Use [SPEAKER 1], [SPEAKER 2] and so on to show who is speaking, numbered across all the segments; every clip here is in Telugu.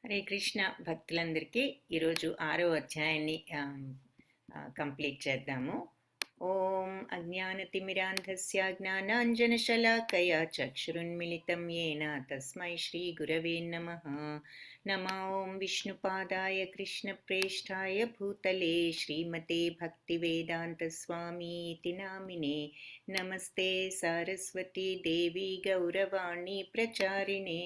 [SPEAKER 1] హరే కృష్ణ భక్తులందరికీ ఈరోజు 6వ అధ్యాయాన్ని కంప్లీట్ చేద్దాము. ఓం అజ్ఞానతిమిరాంధస్య జ్ఞానాంజనశలాకయా చక్షురున్మిళితం యేన తస్మై శ్రీ గురవే నమః. నమో ఓం విష్ణుపాదాయ కృష్ణప్రేష్ఠాయ భూతలే శ్రీమతే భక్తివేదాంత స్వామి ఇతి నామినే. నమస్తే సారస్వతీ దేవి గౌరవాణి ప్రచారిణే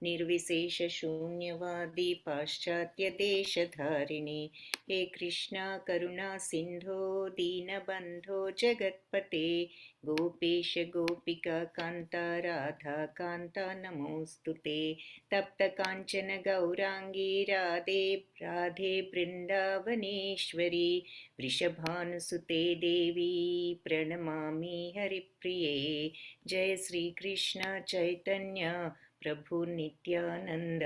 [SPEAKER 1] నిర్విశేష శూన్యవాది పాశ్చాత్య దేశధారిణి. हे कृष्णा करुणा सिंधो दीनबंधो जगत्पते गोपेश गोपिका कांता राधा कांता नमोस्तुते. तप्त कांचन गौरांगी राधे राधे वृंदावनेश्वरी वृषभानुसुते देवी प्रणमामि हरिप्रिये. जय श्री कृष्ण चैतन्य प्रभु नित्यानंद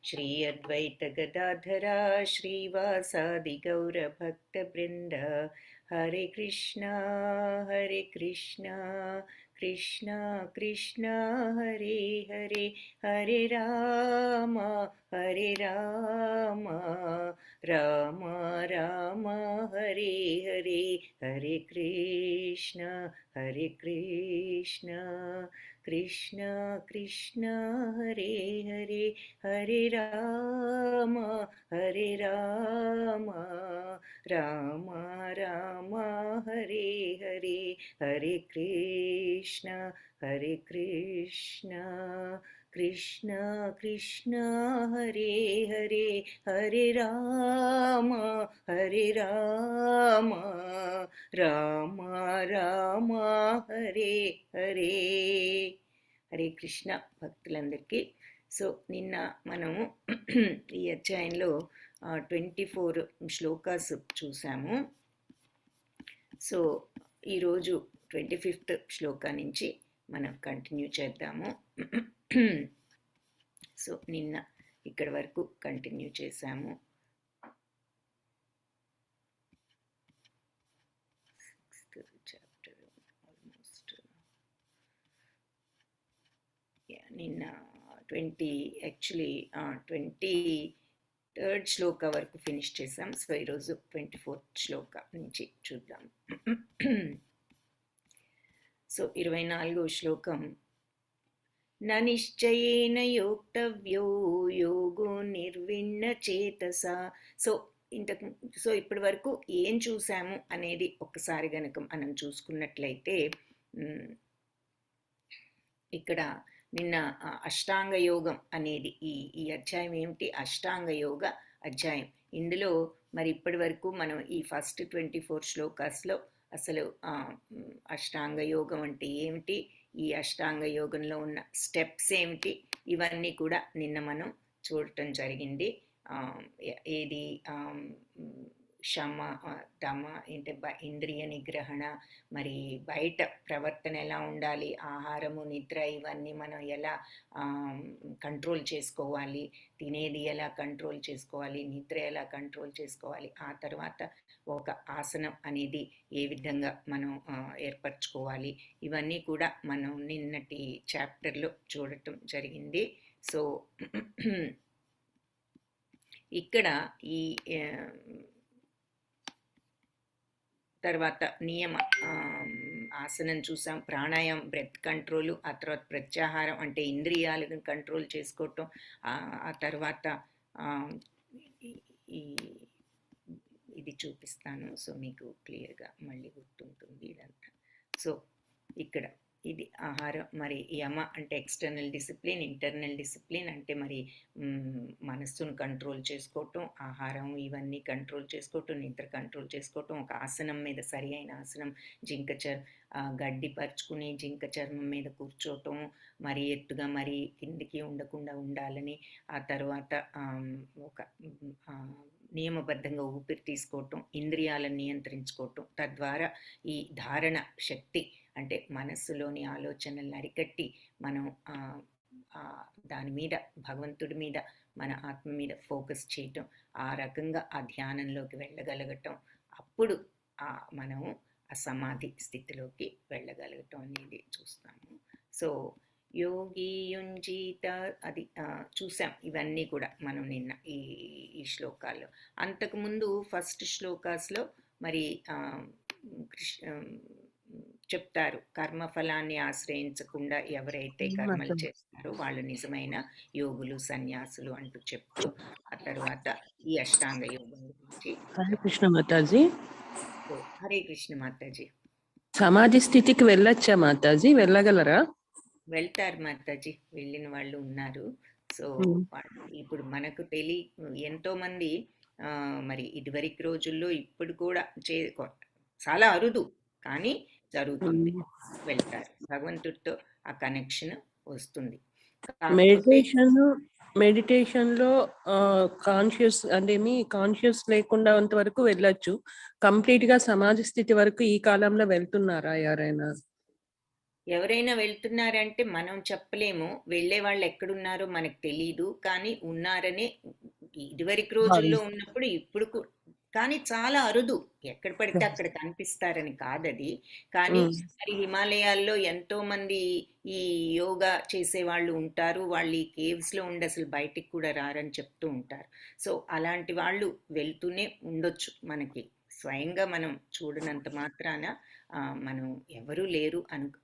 [SPEAKER 1] श्री अद्वैत गदाधरा श्रीवासादि गौर भक्त वृंद. हरे कृष्णा कृष्णा कृष्णा हरे हरे हरे राम राम राम हरे हरे हरे कृष्ण कृष्ण कृष्ण हरे हरे हरे राम राम राम हरे हरे हरे कृष्ण कृष्ण कृष्ण हरे हरे हरे राम राम राम हरे हरे. హరే కృష్ణ భక్తులందరికీ. సో నిన్న మనము ఈ అధ్యాయంలో 24 శ్లోకాస్ చూసాము. సో ఈరోజు 25th శ్లోకా నుంచి మనం కంటిన్యూ చేద్దాము. సో నిన్న ఇక్కడ వరకు కంటిన్యూ చేసాము. నిన్న 23rd శ్లోక వరకు ఫినిష్ చేసాం. సో ఈరోజు 24th శ్లోక నుంచి చూద్దాం. సో 24వ శ్లోకం. న నిశ్చయేన యోక్తవ్యో యోగో నిర్విణ్ణ చేతస. సో ఇప్పటి వరకు ఏం చూసాము అనేది ఒక్కసారి గనక మనం చూసుకున్నట్లయితే, ఇక్కడ నిన్న అష్టాంగ యోగం అనేది ఈ అధ్యాయం ఏమిటి? అష్టాంగ యోగ అధ్యాయం. ఇందులో మరి ఇప్పటి వరకు మనం ఈ ఫస్ట్ 24 శ్లోకాస్లో అసలు అష్టాంగ యోగం అంటే ఏమిటి, ఈ అష్టాంగ యోగంలో ఉన్న స్టెప్స్ ఏమిటి, ఇవన్నీ కూడా నిన్న మనం చూడటం జరిగింది. ఏది శమ దమ అంటే ఇంద్రియ నిగ్రహణ, మరి బయట ప్రవర్తన ఎలా ఉండాలి, ఆహారము నిద్ర ఇవన్నీ మనం ఎలా కంట్రోల్ చేసుకోవాలి, తినేది ఎలా కంట్రోల్ చేసుకోవాలి, నిద్ర ఎలా కంట్రోల్ చేసుకోవాలి, ఆ తర్వాత ఒక ఆసనం అనేది ఏ విధంగా మనం ఏర్పరచుకోవాలి, ఇవన్నీ కూడా మనం నిన్నటి చాప్టర్లో చూడటం జరిగింది. సో ఇక్కడ ఈ తర్వాత నియమ ఆసనం చూసాం, ప్రాణాయామం బ్రెత్ కంట్రోలు, ఆ తర్వాత ప్రత్యాహారం అంటే ఇంద్రియాలను కంట్రోల్ చేసుకోవటం, ఆ తర్వాత ఇది చూపిస్తాను. సో మీకు క్లియర్గా మళ్ళీ గుర్తుంటుంది ఇదంతా. సో ఇక్కడ ఇది ఆహారం, మరి యమ అంటే ఎక్స్టర్నల్ డిసిప్లిన్, ఇంటర్నల్ డిసిప్లిన్ అంటే మరి మనస్సును కంట్రోల్ చేసుకోవటం, ఆహారం ఇవన్నీ కంట్రోల్ చేసుకోవటం, నిద్ర కంట్రోల్ చేసుకోవటం, ఒక ఆసనం మీద సరి అయిన ఆసనం, గడ్డి పరుచుకుని జింక చర్మం మీద కూర్చోవటం, మరి ఎత్తుగా మరి కిందికి ఉండకుండా ఉండాలని, ఆ తర్వాత ఒక నియమబద్ధంగా ఊపిరి తీసుకోవటం, ఇంద్రియాలను నియంత్రించుకోవటం, తద్వారా ఈ ధారణ శక్తి అంటే మనస్సులోని ఆలోచనలను అరికట్టి మనం దాని మీద, భగవంతుడి మీద, మన ఆత్మ మీద ఫోకస్ చేయటం, ఆ రకంగా ఆ ధ్యానంలోకి వెళ్ళగలగటం, అప్పుడు మనము ఆ సమాధి స్థితిలోకి వెళ్ళగలగటం అనేది చూస్తాము. సో యోగి యుంజీత అది చూసాం. ఇవన్నీ కూడా మనం నిన్న ఈ శ్లోకాల్లో. అంతకుముందు ఫస్ట్ శ్లోకాస్లో మరి చెప్తారు, కర్మఫలాన్ని ఆశ్రయించకుండా ఎవరైతే కర్మలు చేస్తారో వాళ్ళు నిజమైన యోగులు, సన్యాసులు అంటూ చెప్తూ ఆ తర్వాత ఈ అష్టాంగ యోగం గురించి.
[SPEAKER 2] హరే కృష్ణ మాతాజీ.
[SPEAKER 1] హరే కృష్ణ మాతాజీ.
[SPEAKER 2] సమాధి స్థితికి వెళ్ళొచ్చా మాతాజీ? వెళ్ళగలరా?
[SPEAKER 1] వెళ్తారు మాతాజీ, వెళ్ళిన వాళ్ళు ఉన్నారు. సో ఇప్పుడు మనకు ఎంతో మంది మరి ఇదివరకు రోజుల్లో ఇప్పుడు కూడా చాలా అరుదు, కానీ జరుగుతుంది. వెళ్తారు, భగవంతుడితో ఆ కనెక్షన్ వస్తుంది.
[SPEAKER 2] మెడిటేషన్ లో కాన్షియస్ అంటే కాన్షియస్ లేకుండా వరకు వెళ్ళొచ్చు. కంప్లీట్ గా సమాధి స్థితి వరకు ఈ కాలంలో వెళ్తున్నారా
[SPEAKER 1] ఎవరైనా వెళ్తున్నారంటే మనం చెప్పలేము, వెళ్ళే వాళ్ళు ఎక్కడున్నారో మనకు తెలీదు. కానీ ఉన్నారనే ఇదివరకు రోజుల్లో ఉన్నప్పుడు ఇప్పుడు కానీ చాలా అరుదు, ఎక్కడ పడితే అక్కడ కనిపిస్తారని కాదది. కానీ మరి హిమాలయాల్లో ఎంతో మంది ఈ యోగా చేసే వాళ్ళు ఉంటారు, వాళ్ళు ఈ కేవ్స్ లో ఉండి అసలు బయటికి కూడా రారని చెప్తూ ఉంటారు. సో అలాంటి వాళ్ళు వెళ్తూనే ఉండొచ్చు. మనకి స్వయంగా మనం చూడనంత మాత్రాన మనం ఎవరూ లేరు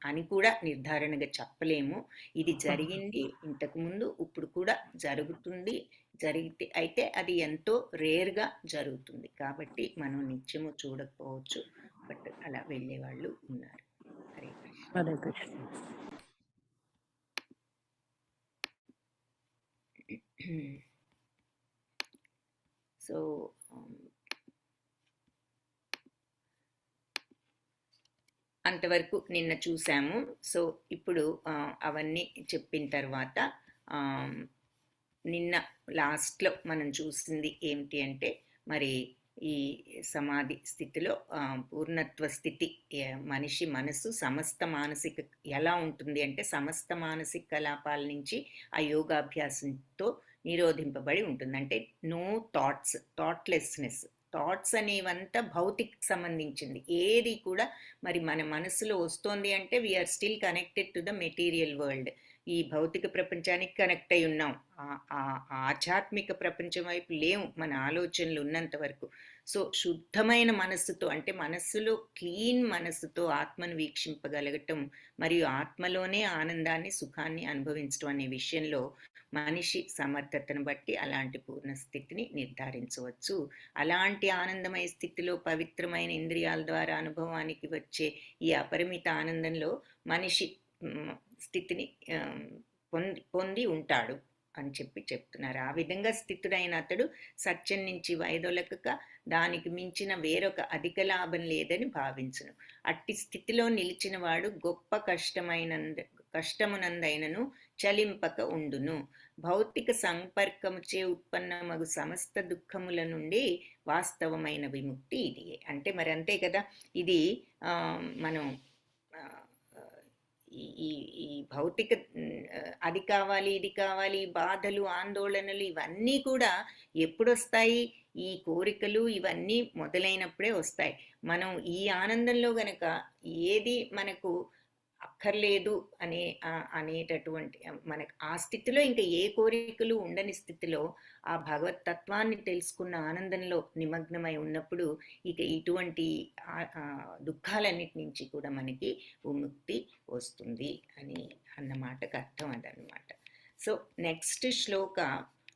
[SPEAKER 1] అని కూడా నిర్ధారణగా చెప్పలేము. ఇది జరిగింది ఇంతకుముందు, ఇప్పుడు కూడా జరుగుతుంది. జరిగితే అయితే అది ఎంతో రేర్గా జరుగుతుంది, కాబట్టి మనం నిత్యము చూడకపోవచ్చు, బట్ అలా వెళ్ళే వాళ్ళు ఉన్నారు. హరే కృష్ణ.
[SPEAKER 2] హరే కృష్ణ.
[SPEAKER 1] సో అంతవరకు నిన్న చూసాము. సో ఇప్పుడు అవన్నీ చెప్పిన తర్వాత నిన్న లాస్ట్లో మనం చూసింది ఏమిటి అంటే మరి ఈ సమాధి స్థితిలో పూర్ణత్వ స్థితి, మనిషి మనసు సమస్త మానసిక ఎలా ఉంటుంది అంటే సమస్త మానసిక కలాపాల నుంచి ఆ యోగాభ్యాసంతో నిరోధింపబడి ఉంటుంది. అంటే నో థాట్లెస్నెస్. థాట్స్ అనేవంతా భౌతిక సంబంధించింది. ఏది కూడా మరి మన మనసులో వస్తోంది అంటే we are still connected to the material world. ఈ భౌతిక ప్రపంచానికి కనెక్ట్ అయి ఉన్నాం, ఆధ్యాత్మిక ప్రపంచం వైపు లేవు మన ఆలోచనలు ఉన్నంత వరకు. సో శుద్ధమైన మనస్సుతో, అంటే మనస్సులో క్లీన్ మనస్సుతో ఆత్మను వీక్షింపగలగటం మరియు ఆత్మలోనే ఆనందాన్ని, సుఖాన్ని అనుభవించడం అనే విషయంలో మనిషి సమర్థతను బట్టి అలాంటి పూర్ణ స్థితిని నిర్ధారించవచ్చు. అలాంటి ఆనందమయ స్థితిలో పవిత్రమైన ఇంద్రియాల ద్వారా అనుభవానికి వచ్చే ఈ అపరిమిత ఆనందంలో మనిషి స్థితిని పొంది ఉంటాడు అని చెప్తున్నారు. ఆ విధంగా స్థితుడైన అతడు సత్యం నుంచి వైదొలకక దానికి మించిన వేరొక అధిక లాభం లేదని భావించును. అట్టి స్థితిలో నిలిచిన వాడు గొప్ప కష్టమునందైనను చలింపక ఉండును. భౌతిక సంపర్కముచే ఉత్పన్నమగు సమస్త దుఃఖముల నుండి వాస్తవమైన విముక్తి ఇది. అంటే మరి అంతే కదా, ఇది మనం ఈ భౌతిక అది కావాలి, ఇది కావాలి, బాధలు, ఆందోళనలు ఇవన్నీ కూడా ఎప్పుడు వస్తాయి? ఈ కోరికలు ఇవన్నీ మొదలైనప్పుడే వస్తాయి. మనం ఈ ఆనందంలో గనక ఏది మనకు అక్కర్లేదు అనేటటువంటి మనకు ఆ స్థితిలో ఇంకా ఏ కోరికలు ఉండని స్థితిలో ఆ భగవత్ తత్వాన్ని తెలుసుకున్న ఆనందంలో నిమగ్నమై ఉన్నప్పుడు ఇక ఇటువంటి దుఃఖాలన్నిటి నుంచి కూడా మనకి విముక్తి వస్తుంది అన్న మాటకు అర్థం అదనమాట. సో నెక్స్ట్ శ్లోక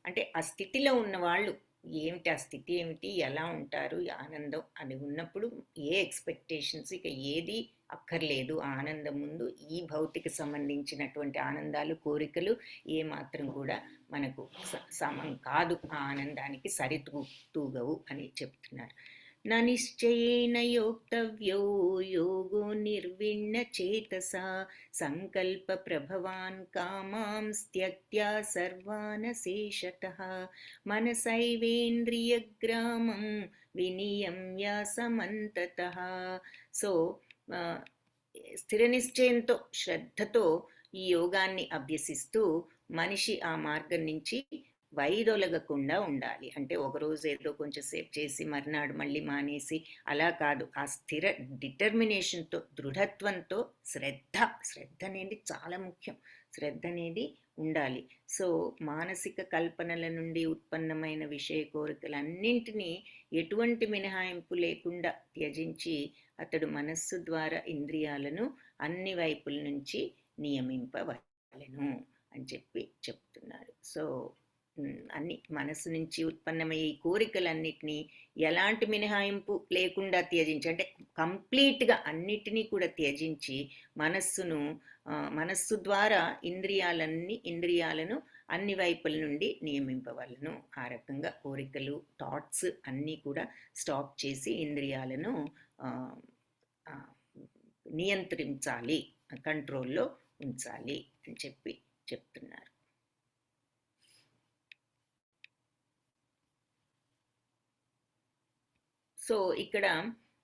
[SPEAKER 1] అంటే ఆ స్థితిలో ఉన్న వాళ్ళు ఏమిటి, ఆ స్థితి ఏమిటి, ఎలా ఉంటారు, ఆనందం అని ఉన్నప్పుడు ఏ ఎక్స్పెక్టేషన్స్ ఇక ఏది అక్కర్లేదు. ఆనందం ముందు ఈ భౌతిక సంబంధించినటువంటి ఆనందాలు, కోరికలు ఏమాత్రం కూడా మనకు సమం కాదు, ఆ ఆనందానికి సరితూగవు అని చెప్తున్నారు. न निश्चयेन योक्तव्यो योगो निर्विण्ण चेतसा संकल्प प्रभवान् कामां त्यक्त्या सर्वान् शेषतः मनसैवेन्द्रियग्रामं विनियम्य समन्ततः. సో స్థిర నిశ్చయంతో, శ్రద్ధతో ఈ యోగాన్ని అభ్యసిస్తూ మనిషి ఆ మార్గం నుంచి వైదొలగకుండా ఉండాలి. అంటే ఒకరోజు ఏదో కొంచెం సేపు చేసి మర్నాడు మళ్ళీ మానేసి అలా కాదు. ఆ స్థిర డిటర్మినేషన్తో, దృఢత్వంతో శ్రద్ధ అనేది చాలా ముఖ్యం. శ్రద్ధ అనేది ఉండాలి. సో మానసిక కల్పనల నుండి ఉత్పన్నమైన విషయ కోరికలన్నింటినీ ఎటువంటి మినహాయింపు లేకుండా త్యజించి అతడు మనస్సు ద్వారా ఇంద్రియాలను అన్ని వైపుల నుంచి నియమింపవలెను అని చెప్తున్నారు. సో అన్ని మనసు నుంచి ఉత్పన్నమయ్యే ఈ కోరికలన్నిటినీ ఎలాంటి మినహాయింపు లేకుండా త్యజించి, అంటే కంప్లీట్గా అన్నిటినీ కూడా త్యజించి మనస్సు ద్వారా ఇంద్రియాలను అన్ని వైపుల నుండి నియమింపవలను. ఆ రకంగా కోరికలు, థాట్స్ అన్నీ కూడా స్టాప్ చేసి ఇంద్రియాలను నియంత్రించాలి, కంట్రోల్లో ఉంచాలి అని చెప్తున్నారు. సో ఇక్కడ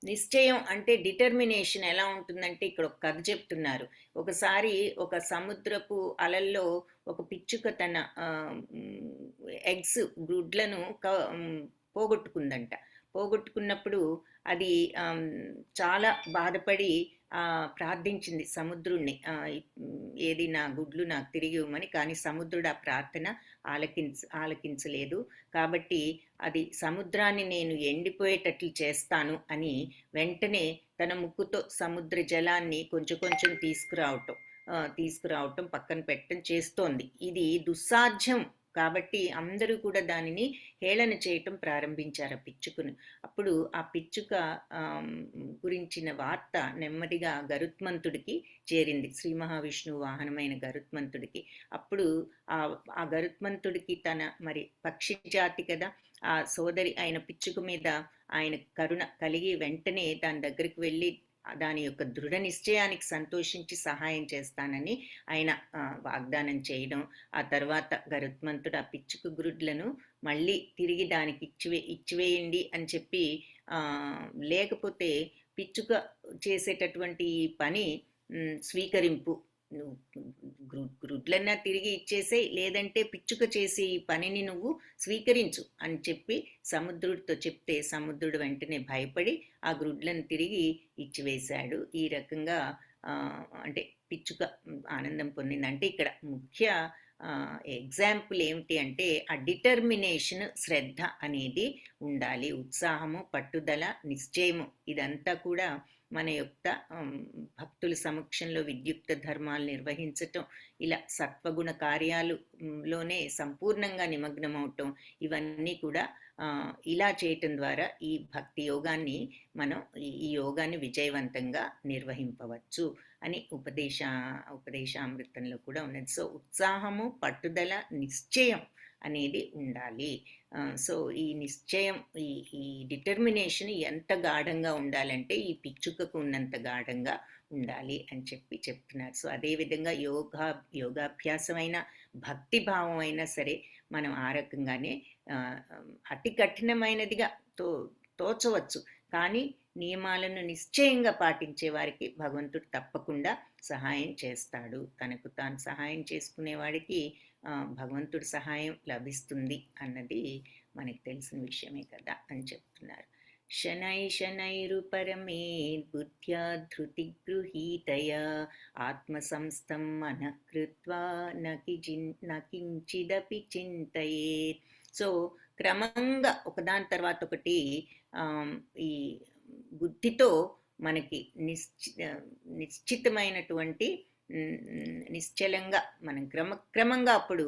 [SPEAKER 1] నిశ్చయం అంటే డిటర్మినేషన్ ఎలా ఉంటుందంటే ఇక్కడ ఒక కథ చెప్తున్నారు. ఒకసారి ఒక సముద్రపు అలల్లో ఒక పిచ్చుక తన ఎగ్స్ గుడ్లను పోగొట్టుకుందంట. పోగొట్టుకున్నప్పుడు అది చాలా బాధపడి ప్రార్థించింది సముద్రుణ్ణి, ఏది నా గుడ్లు నాకు తిరిగి ఇవ్వమని. కానీ సముద్రుడు ఆ ప్రార్థన ఆలకించలేదు. కాబట్టి అది సముద్రాన్ని నేను ఎండిపోయేటట్లు చేస్తాను అని వెంటనే తన ముక్కుతో సముద్ర జలాన్ని కొంచెం తీసుకురావటం పక్కన పెట్టడం చేస్తోంది. ఇది దుస్సాధ్యం కాబట్టి అందరూ కూడా దానిని హేళన చేయటం ప్రారంభించారు ఆ పిచ్చుకను. అప్పుడు ఆ పిచ్చుక గురించిన వార్త నెమ్మదిగా గరుత్మంతుడికి చేరింది, శ్రీ మహావిష్ణువు వాహనమైన గరుత్మంతుడికి. అప్పుడు ఆ గరుత్మంతుడికి తన మరి పక్షి జాతి కదా ఆ సోదరి అయిన పిచ్చుక మీద ఆయన కరుణ కలిగి వెంటనే దాని దగ్గరికి వెళ్ళి దాని యొక్క దృఢ నిశ్చయానికి సంతోషించి సహాయం చేస్తానని ఆయన వాగ్దానం చేయడం. ఆ తర్వాత గరుత్మంతుడు ఆ పిచ్చుక గ్రుడ్లను మళ్ళీ తిరిగి దానికి ఇచ్చివేయండి అని చెప్పి, లేకపోతే పిచ్చుక చేసేటటువంటి పని స్వీకరింపు, గ్రుడ్లన్నా తిరిగి ఇచ్చేసేయి, లేదంటే పిచ్చుక చేసి ఈ పనిని నువ్వు స్వీకరించు అని చెప్పి సముద్రుడితో చెప్తే సముద్రుడు వెంటనే భయపడి ఆ గ్రుడ్లను తిరిగి ఇచ్చివేశాడు. ఈ రకంగా అంటే పిచ్చుక ఆనందం పొందింది. అంటే ఇక్కడ ముఖ్య ఎగ్జాంపుల్ ఏమిటి అంటే ఆ డిటర్మినేషన్, శ్రద్ధ అనేది ఉండాలి. ఉత్సాహము, పట్టుదల, నిశ్చయము ఇదంతా కూడా మన యొక్క భక్తుల సమక్షంలో విద్యుక్త ధర్మాలు నిర్వహించటం, ఇలా సత్వగుణ కార్యాలులోనే సంపూర్ణంగా నిమగ్నం అవటం, ఇవన్నీ కూడా ఇలా చేయటం ద్వారా ఈ భక్తి యోగాన్ని ఈ యోగాన్ని విజయవంతంగా నిర్వహింపవచ్చు అని ఉపదేశామృతంలో కూడా ఉన్నది. సో ఉత్సాహము, పట్టుదల, నిశ్చయం అనేది ఉండాలి. సో ఈ నిశ్చయం, ఈ డిటర్మినేషన్ ఎంత గాఢంగా ఉండాలంటే ఈ పిచ్చుకకు ఉన్నంత గాఢంగా ఉండాలి అని చెప్తున్నారు. సో అదేవిధంగా యోగాభ్యాసమైన భక్తి భావం అయినా సరే మనం ఆ రకంగానే అతి కఠినమైనదిగా తోచవచ్చు, కానీ నియమాలను నిశ్చయంగా పాటించే వారికి భగవంతుడు తప్పకుండా సహాయం చేస్తాడు. తనకు తాను సహాయం చేసుకునే వాడికి భగవంతుడి సహాయం లభిస్తుంది అన్నది మనకు తెలిసిన విషయమే కదా అని చెప్తున్నారు. శనైరుపరమే బుద్ధ్యా ధృతి గృహీతయా ఆత్మసంస్థం మనః కృత్వా నకించిదపి చింతయేత్. సో క్రమంగా ఒకదాని తర్వాత ఒకటి ఈ బుద్ధితో మనకి నిశ్చితమైనటువంటి నిశ్చలంగా మనం క్రమంగా అప్పుడు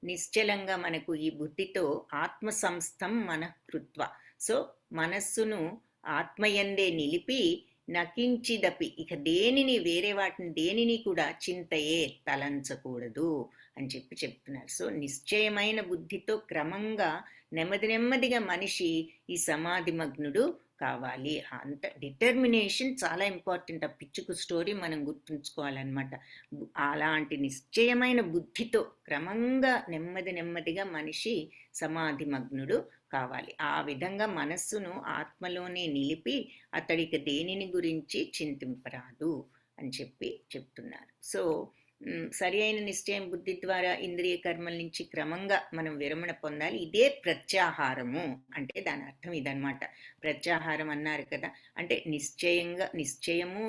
[SPEAKER 1] నిశ్చలంగా మనకు ఈ బుద్ధితో ఆత్మసంస్థం మనః కృత్వ. సో మనస్సును ఆత్మయందే నిలిపి నకించిదపి, ఇక వేరే వాటిని దేనిని కూడా చింతయే తలంచకూడదు అని చెప్తున్నారు. సో నిశ్చయమైన బుద్ధితో క్రమంగా నెమ్మదిగా మనిషి ఈ సమాధి మగ్నుడు కావాలి. అంత డిటర్మినేషన్ చాలా ఇంపార్టెంట్. ఆ పిచ్చుకు స్టోరీ మనం గుర్తుంచుకోవాలన్నమాట. అలాంటి నిశ్చయమైన బుద్ధితో క్రమంగా నెమ్మదిగా మనిషి సమాధి మగ్నుడు కావాలి. ఆ విధంగా మనస్సును ఆత్మలోనే నిలిపి అతడికి దేనిని గురించి చింతింపరాదు అని చెప్తున్నారు. సో సరి అయిన నిశ్చయం బుద్ధి ద్వారా ఇంద్రియ కర్మల నుంచి క్రమంగా మనం విరమణ పొందాలి. ఇదే ప్రత్యాహారము అంటే దాని అర్థం ఇదనమాట. ప్రత్యాహారం అన్నారు కదా, అంటే నిశ్చయము,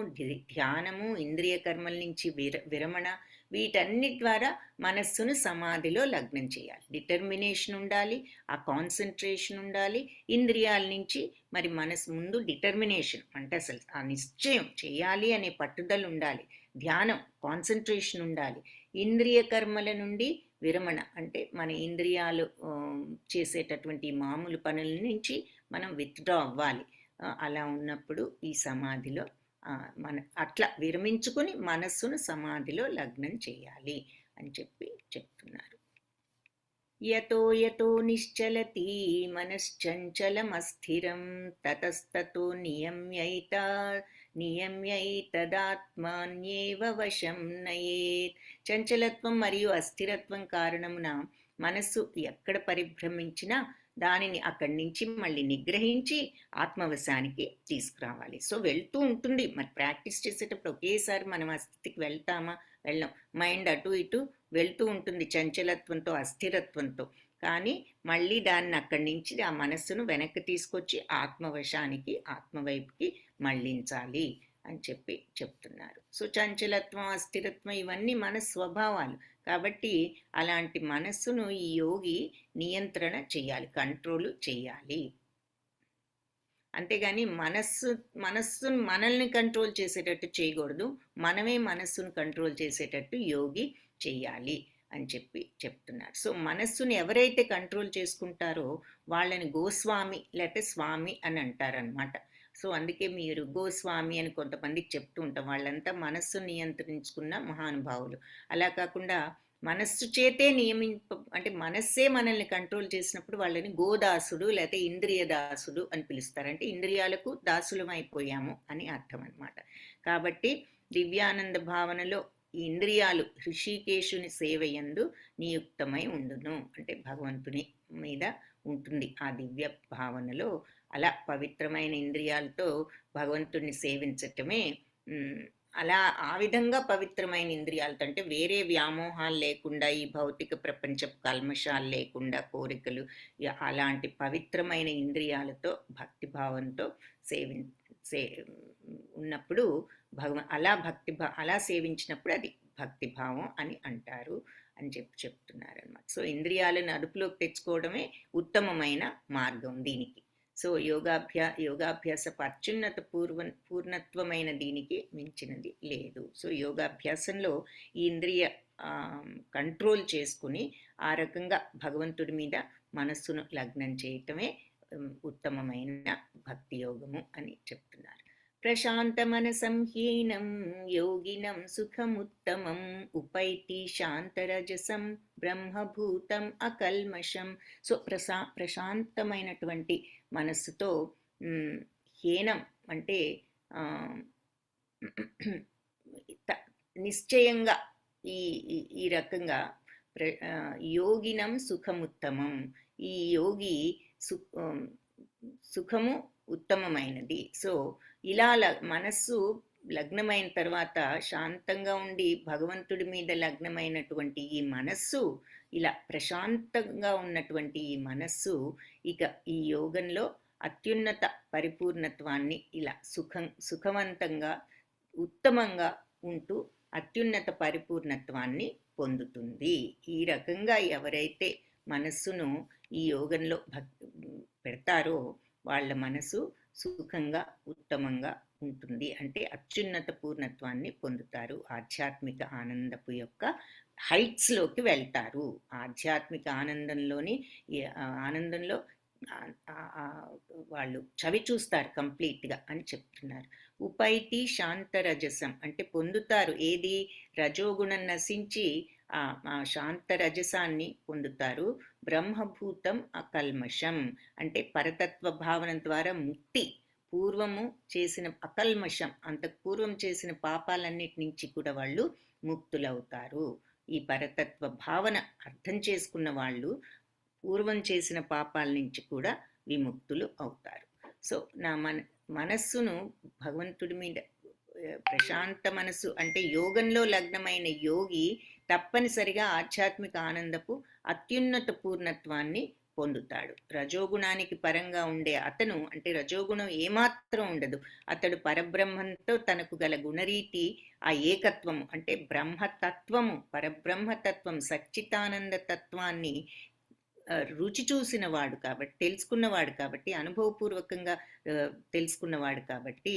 [SPEAKER 1] ధ్యానము, ఇంద్రియ కర్మల నుంచి విరమణ, వీటన్నిటి ద్వారా మనస్సును సమాధిలో లగ్నం చేయాలి. డిటర్మినేషన్ ఉండాలి, ఆ కాన్సన్ట్రేషన్ ఉండాలి. ఇంద్రియాల నుంచి మరి మనసు ముందు డిటర్మినేషన్ అంటే అసలు ఆ నిశ్చయం చేయాలి అనే పట్టుదల ఉండాలి. ధ్యానం, కాన్సన్ట్రేషన్ ఉండాలి. ఇంద్రియ కర్మల నుండి విరమణ అంటే మన ఇంద్రియాలు చేసేటటువంటి మామూలు పనుల నుంచి మనం విత్డ్రా అవ్వాలి. అలా ఉన్నప్పుడు ఈ సమాధిలో మన అట్లా విరమించుకుని మనస్సును సమాధిలో లగ్నం చేయాలి అని చెప్తున్నారు. యతో యతో నిశ్చలతి మనశ్చంచలమస్థిరం తతస్తతో నియమ్యైతదాత్మాన్యేవ వశం నయేత్. చంచలత్వం మరియు అస్థిరత్వం కారణమున మనస్సు ఎక్కడ పరిభ్రమించినా దానిని అక్కడి నుంచి మళ్ళీ నిగ్రహించి ఆత్మవశానికి తీసుకురావాలి. సో వెళ్తూ ఉంటుంది. మరి ప్రాక్టీస్ చేసేటప్పుడు ఒకేసారి మనం ఆ స్థితికి వెళ్ళం. మైండ్ అటు ఇటు వెళ్తూ ఉంటుంది చంచలత్వంతో, అస్థిరత్వంతో. కానీ మళ్ళీ దాన్ని అక్కడి నుంచి ఆ మనస్సును వెనక్కి తీసుకొచ్చి ఆత్మవశానికి, ఆత్మవైపుకి మళ్ళించాలి అని చెప్తున్నారు. సో చంచలత్వం, అస్థిరత్వం ఇవన్నీ మన స్వభావాలు. కాబట్టి అలాంటి మనస్సును ఈ యోగి నియంత్రణ చేయాలి, కంట్రోల్ చేయాలి. అంతేగాని మనస్సును మనల్ని కంట్రోల్ చేసేటట్టు చేయకూడదు. మనమే మనస్సును కంట్రోల్ చేసేటట్టు యోగి చెయ్యాలి అని చెప్తున్నారు. సో మనస్సుని ఎవరైతే కంట్రోల్ చేసుకుంటారో వాళ్ళని గోస్వామి లేకపోతే స్వామి అని అంటారనమాట. సో అందుకే మీరు గోస్వామి అని కొంతమందికి చెప్తూ ఉంటాం. వాళ్ళంతా మనస్సు నియంత్రించుకున్న మహానుభావులు. అలా కాకుండా మనస్సు చేతే అంటే మనస్సే మనల్ని కంట్రోల్ చేసినప్పుడు వాళ్ళని గోదాసుడు లేకపోతే ఇంద్రియ దాసుడు అని పిలుస్తారు. అంటే ఇంద్రియాలకు దాసులం అయిపోయాము అని అర్థం అనమాట. కాబట్టి దివ్యానంద భావనలో ఈ ఇంద్రియాలు హృషికేశుని సేవయందు నియుక్తమై ఉండును. అంటే భగవంతుని మీద ఉంటుంది ఆ దివ్య భావనలో. అలా పవిత్రమైన ఇంద్రియాలతో భగవంతుడిని సేవించటమే అలా ఆ విధంగా పవిత్రమైన ఇంద్రియాలతో అంటే వేరే వ్యామోహాలు లేకుండా, ఈ భౌతిక ప్రపంచ కల్మషాలు లేకుండా, కోరికలు అలాంటి పవిత్రమైన ఇంద్రియాలతో భక్తిభావంతో ఉన్నప్పుడు అలా సేవించినప్పుడు అది భక్తిభావం అని అంటారు అని చెప్తున్నారు అన్నమాట. సో ఇంద్రియాలను అదుపులోకి తెచ్చుకోవడమే ఉత్తమమైన మార్గం దీనికి. సో యోగాభ్యాసపు అత్యున్నత పూర్ణత్వమైన దీనికి మించినది లేదు. సో యోగాభ్యాసంలో ఈ ఇంద్రియ కంట్రోల్ చేసుకుని ఆ రకంగా భగవంతుడి మీద మనస్సును లగ్నం చేయటమే ఉత్తమమైన భక్తి యోగము అని చెప్తున్నారు. ప్రశాంతమనసం హీనం యోగినం సుఖముత్తమం ఉపైతి శాంతరజసం బ్రహ్మభూతం అకల్మషం. సో ప్రశాంతమైనటువంటి మనస్సుతో హీనం అంటే నిశ్చయంగా ఈ రకంగా యోగినం సుఖముత్తమం, ఈ యోగి సుఖము ఉత్తమమైనది. సో ఇలా మనస్సు లగ్నమైన తర్వాత శాంతంగా ఉండి భగవంతుడి మీద లగ్నమైనటువంటి ఈ మనస్సు, ఇలా ప్రశాంతంగా ఉన్నటువంటి ఈ మనస్సు ఇక ఈ యోగంలో అత్యున్నత పరిపూర్ణత్వాన్ని ఇలా సుఖవంతంగా ఉత్తమంగా ఉంటూ అత్యున్నత పరిపూర్ణత్వాన్ని పొందుతుంది. ఈ రకంగా ఎవరైతే మనస్సును ఈ యోగంలో పెడతారో వాళ్ళ మనసు సుఖంగా ఉత్తమంగా ఉంటుంది. అంటే అత్యున్నత పూర్ణత్వాన్ని పొందుతారు, ఆధ్యాత్మిక ఆనందపు యొక్క హైట్స్లోకి వెళ్తారు. ఆధ్యాత్మిక ఆనందంలో వాళ్ళు చవి చూస్తారు కంప్లీట్గా అని చెప్తున్నారు. ఉపైతి శాంతరజసం అంటే పొందుతారు. ఏది? రజోగుణం నశించి ఆ శాంతరజసాన్ని పొందుతారు. బ్రహ్మభూతం అకల్మషం అంటే పరతత్వ భావన ద్వారా ముక్తి. పూర్వము చేసిన అకల్మషం, అంతకు పూర్వం చేసిన పాపాలన్నిటి నుంచి కూడా వాళ్ళు ముక్తులవుతారు. ఈ పరతత్వ భావన అర్థం చేసుకున్న వాళ్ళు పూర్వం చేసిన పాపాల నుంచి కూడా విముక్తులు అవుతారు. సో నా మనస్సును భగవంతుడి మీద ప్రశాంత మనసు అంటే యోగంలో లగ్నమైన యోగి తప్పనిసరిగా ఆధ్యాత్మిక ఆనందపు అత్యున్నత పూర్ణత్వాన్ని పొందుతాడు. రజోగుణానికి పరంగా ఉండే అతను అంటే రజోగుణం ఏమాత్రం ఉండదు. అతడు పరబ్రహ్మంతో తనకు గల గుణరీతి ఆ ఏకత్వము అంటే బ్రహ్మతత్వము, పరబ్రహ్మతత్వం, సచ్చితానంద తత్వాన్ని రుచి చూసినవాడు కాబట్టి, తెలుసుకున్నవాడు కాబట్టి, అనుభవపూర్వకంగా తెలుసుకున్నవాడు కాబట్టి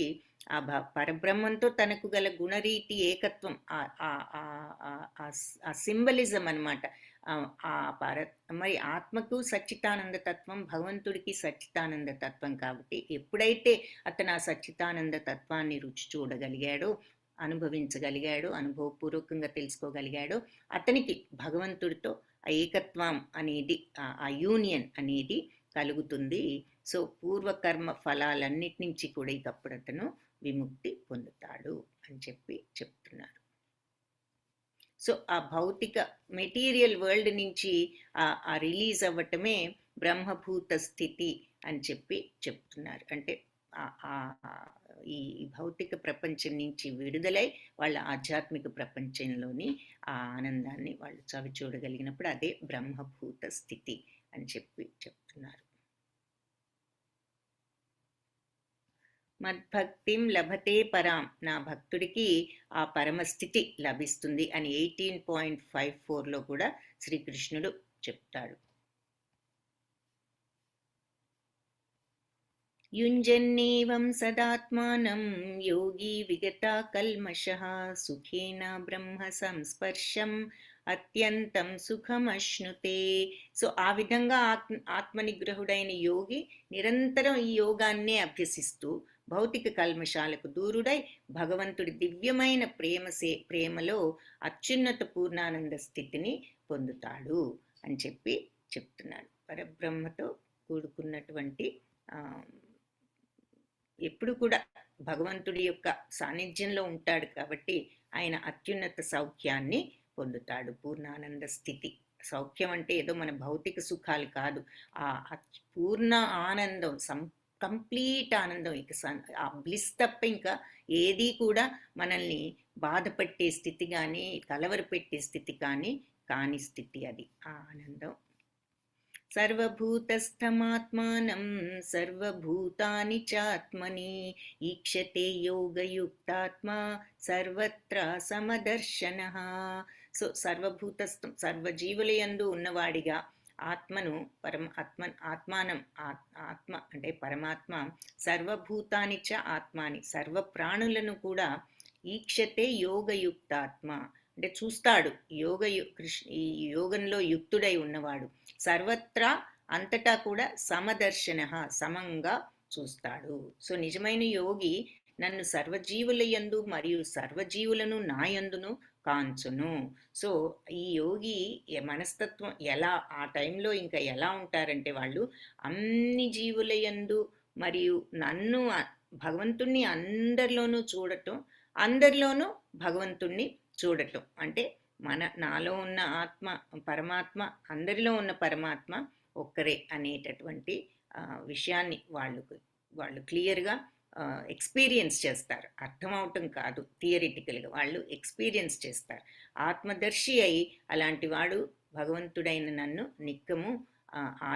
[SPEAKER 1] ఆ పరబ్రహ్మంతో తనకు గల గుణరీతి ఏకత్వం, ఆ సింబలిజం అనమాట. మరి ఆత్మకు సచ్చితానంద తత్వం, భగవంతుడికి సచ్చితానంద తత్వం కాబట్టి ఎప్పుడైతే అతను ఆ సచ్చితానంద తత్వాన్ని రుచి చూడగలిగాడో, అనుభవించగలిగాడో, అనుభవపూర్వకంగా తెలుసుకోగలిగాడో, అతనికి భగవంతుడితో ఆ ఏకత్వం అనేది, ఆ యూనియన్ అనేది కలుగుతుంది. సో పూర్వకర్మ ఫలాలన్నిటి నుంచి కూడా ఇకప్పుడు అతను విముక్తి పొందుతాడు అని చెప్తున్నారు. సో ఆ భౌతిక మెటీరియల్ వరల్డ్ నుంచి ఆ రిలీజ్ అవ్వటమే బ్రహ్మభూత స్థితి అని చెప్తున్నారు. అంటే ఈ భౌతిక ప్రపంచం నుంచి విడుదలై వాళ్ళ ఆధ్యాత్మిక ప్రపంచంలోని ఆ ఆనందాన్ని వాళ్ళు చవి చూడగలిగినప్పుడు అదే బ్రహ్మభూత స్థితి అని చెప్తున్నారు. మద్భక్తిం లభతే పరాం, నా భక్తుడికి ఆ పరమస్థితి లభిస్తుంది అని 18.54లో కూడా శ్రీకృష్ణుడు చెప్తాడు. యుంజన్నేవం సదాత్మానం యోగి విగతా కల్మషః సుఖేన బ్రహ్మ సంస్పర్శం అత్యంతం సుఖమశ్నుతే. సో ఆ విధంగా ఆత్మనిగ్రహుడైన యోగి నిరంతరం ఈ యోగాన్నే అభ్యసిస్తూ భౌతిక కల్మషాలకు దూరుడై భగవంతుడి దివ్యమైన ప్రేమలో అత్యున్నత పూర్ణానంద స్థితిని పొందుతాడు అని చెప్తున్నాడు. పరబ్రహ్మతో కూడుకున్నటువంటి ఎప్పుడు కూడా భగవంతుడి యొక్క సాన్నిధ్యంలో ఉంటాడు కాబట్టి ఆయన అత్యున్నత సౌఖ్యాన్ని పొందుతాడు. పూర్ణానంద స్థితి, సౌఖ్యం అంటే ఏదో మన భౌతిక సుఖాలు కాదు, ఆ పూర్ణ ఆనందం, కంప్లీట్ ఆనందం. ఇక ఆ బ్లిస్ తప్ప ఇంకా ఏది కూడా మనల్ని బాధపెట్టే స్థితి కానీ కలవరపెట్టే స్థితి కాని స్థితి అది ఆ ఆనందం. సర్వభూతస్థమాత్మానం సర్వభూతాని చాత్మని ఈక్షతే యోగయుక్తాత్మా సర్వత్ర సమదర్శనః. సో సర్వభూతస్థం, సర్వజీవులయందు ఉన్నవాడిగా ఆత్మను ఆత్మానం ఆత్మ అంటే పరమాత్మ సర్వభూతాని చ ఆత్మాని, సర్వ ప్రాణులను కూడా ఈక్షతే యోగయుక్తాత్మ అంటే చూస్తాడు. ఈ యోగంలో యుక్తుడై ఉన్నవాడు సర్వత్రా అంతటా కూడా సమదర్శన, సమంగా చూస్తాడు. సో నిజమైన యోగి నన్ను సర్వజీవుల యందు మరియు సర్వజీవులను నా యందును కాంచును. సో ఈ యోగి మనస్తత్వం ఎలా ఆ టైంలో ఇంకా ఎలా ఉంటారంటే వాళ్ళు అన్ని జీవుల యందు మరియు నన్ను భగవంతుణ్ణి అందరిలోనూ చూడటం, అందరిలోనూ భగవంతుణ్ణి చూడటం అంటే నాలో ఉన్న ఆత్మ పరమాత్మ, అందరిలో ఉన్న పరమాత్మ ఒక్కరే అనేటటువంటి విషయాన్ని వాళ్ళు క్లియర్గా ఎక్స్పీరియన్స్ చేస్తారు. అర్థం అవటం కాదు, థియరిటికల్గా వాళ్ళు ఎక్స్పీరియన్స్ చేస్తారు. ఆత్మదర్శి అయి అలాంటి వాడు భగవంతుడైన నన్ను నిక్కము ఆ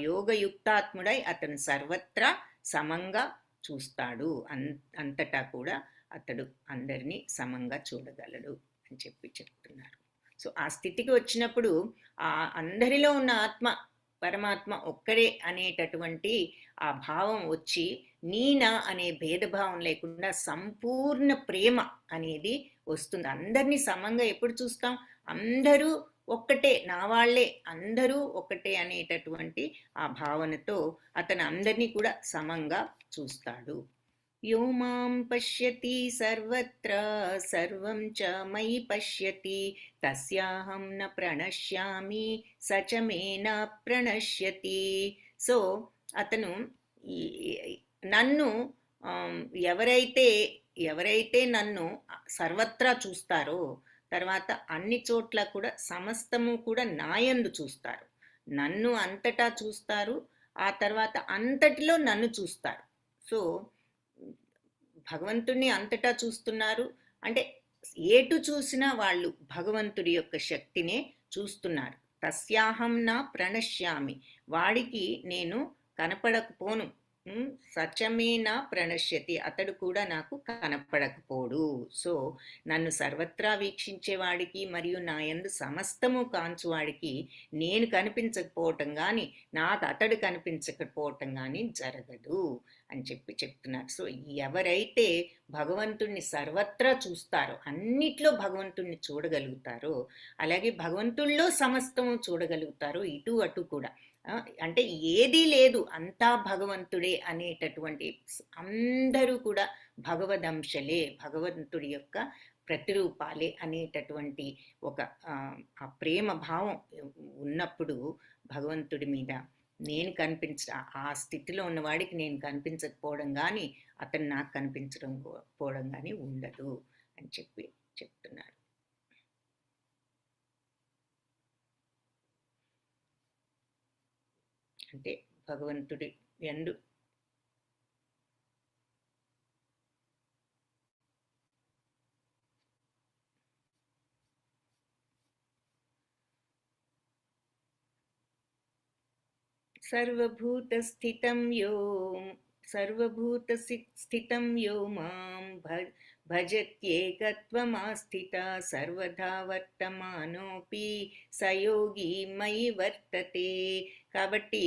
[SPEAKER 1] యోగయుక్తాత్ముడై అతను సర్వత్రా సమంగా చూస్తాడు, అంతటా కూడా అతడు అందరినీ సమంగా చూడగలడు అని చెప్తున్నారు. సో ఆ స్థితికి వచ్చినప్పుడు ఆ అందరిలో ఉన్న ఆత్మ పరమాత్మ ఒక్కరే అనేటటువంటి ఆ భావం వచ్చి నీనా అనే భేదభావం లేకుండా సంపూర్ణ ప్రేమ అనేది వస్తుంది. అందరినీ సమంగా ఎప్పుడు చూస్తాం, అందరూ ఒక్కటే, నా వాళ్లే, అందరూ ఒక్కటే అనేటటువంటి ఆ భావనతో అతను అందరినీ కూడా సమంగా చూస్తాడు. యో మాం పశ్యతి సర్వత్ర సర్వం చ మయి పశ్యతి తస్యాహం న ప్రణశ్యామి సచ మే న ప్రణశ్యతి. సో అతను నన్ను ఎవరైతే నన్ను సర్వత్రా చూస్తారో, తర్వాత అన్ని చోట్ల కూడా సమస్తము కూడా నాయందు చూస్తారు, నన్ను అంతటా చూస్తారు, ఆ తర్వాత అంతటిలో నన్ను చూస్తారు. సో భగవంతుడిని అంతటా చూస్తున్నారు. అంటే ఏటు చూసినా వాళ్ళు భగవంతుడి యొక్క శక్తినే చూస్తున్నారు. తస్యాహం నా ప్రణశ్యామి, వాడికి నేను కనపడకపోను. సచమేనా ప్రణశ్యతి, అతడు కూడా నాకు కనపడకపోడు. సో నన్ను సర్వత్రా వీక్షించేవాడికి మరియు నా యందు సమస్తము కాంచువాడికి నేను కనిపించకపోవటం కానీ నాకు అతడు కనిపించకపోవటం కానీ జరగదు అని చెప్తున్నారు. సో ఎవరైతే భగవంతుణ్ణి సర్వత్రా చూస్తారో, అన్నిట్లో భగవంతుణ్ణి చూడగలుగుతారో, అలాగే భగవంతుల్లో సమస్తము చూడగలుగుతారో, ఇటు అటు కూడా అంటే ఏదీ లేదు అంతా భగవంతుడే అనేటటువంటి, అందరూ కూడా భగవదంశలే, భగవంతుడి యొక్క ప్రతిరూపాలే అనేటటువంటి ఒక ఆ ప్రేమ భావం ఉన్నప్పుడు భగవంతుడి మీద నేను ఆ స్థితిలో ఉన్నవాడికి నేను కనిపించకపోవడం కానీ అతను నాకు కనిపించడం పోవడం కానీ ఉండదు అని చెప్తున్నారు. అంటే భగవంతుడి యందు సర్వభూతస్థితం యో మాం భజత్యేకత్వమాస్థితా సర్వదా వర్తమానోపి సయోగి మయి వర్తతే. కాబట్టి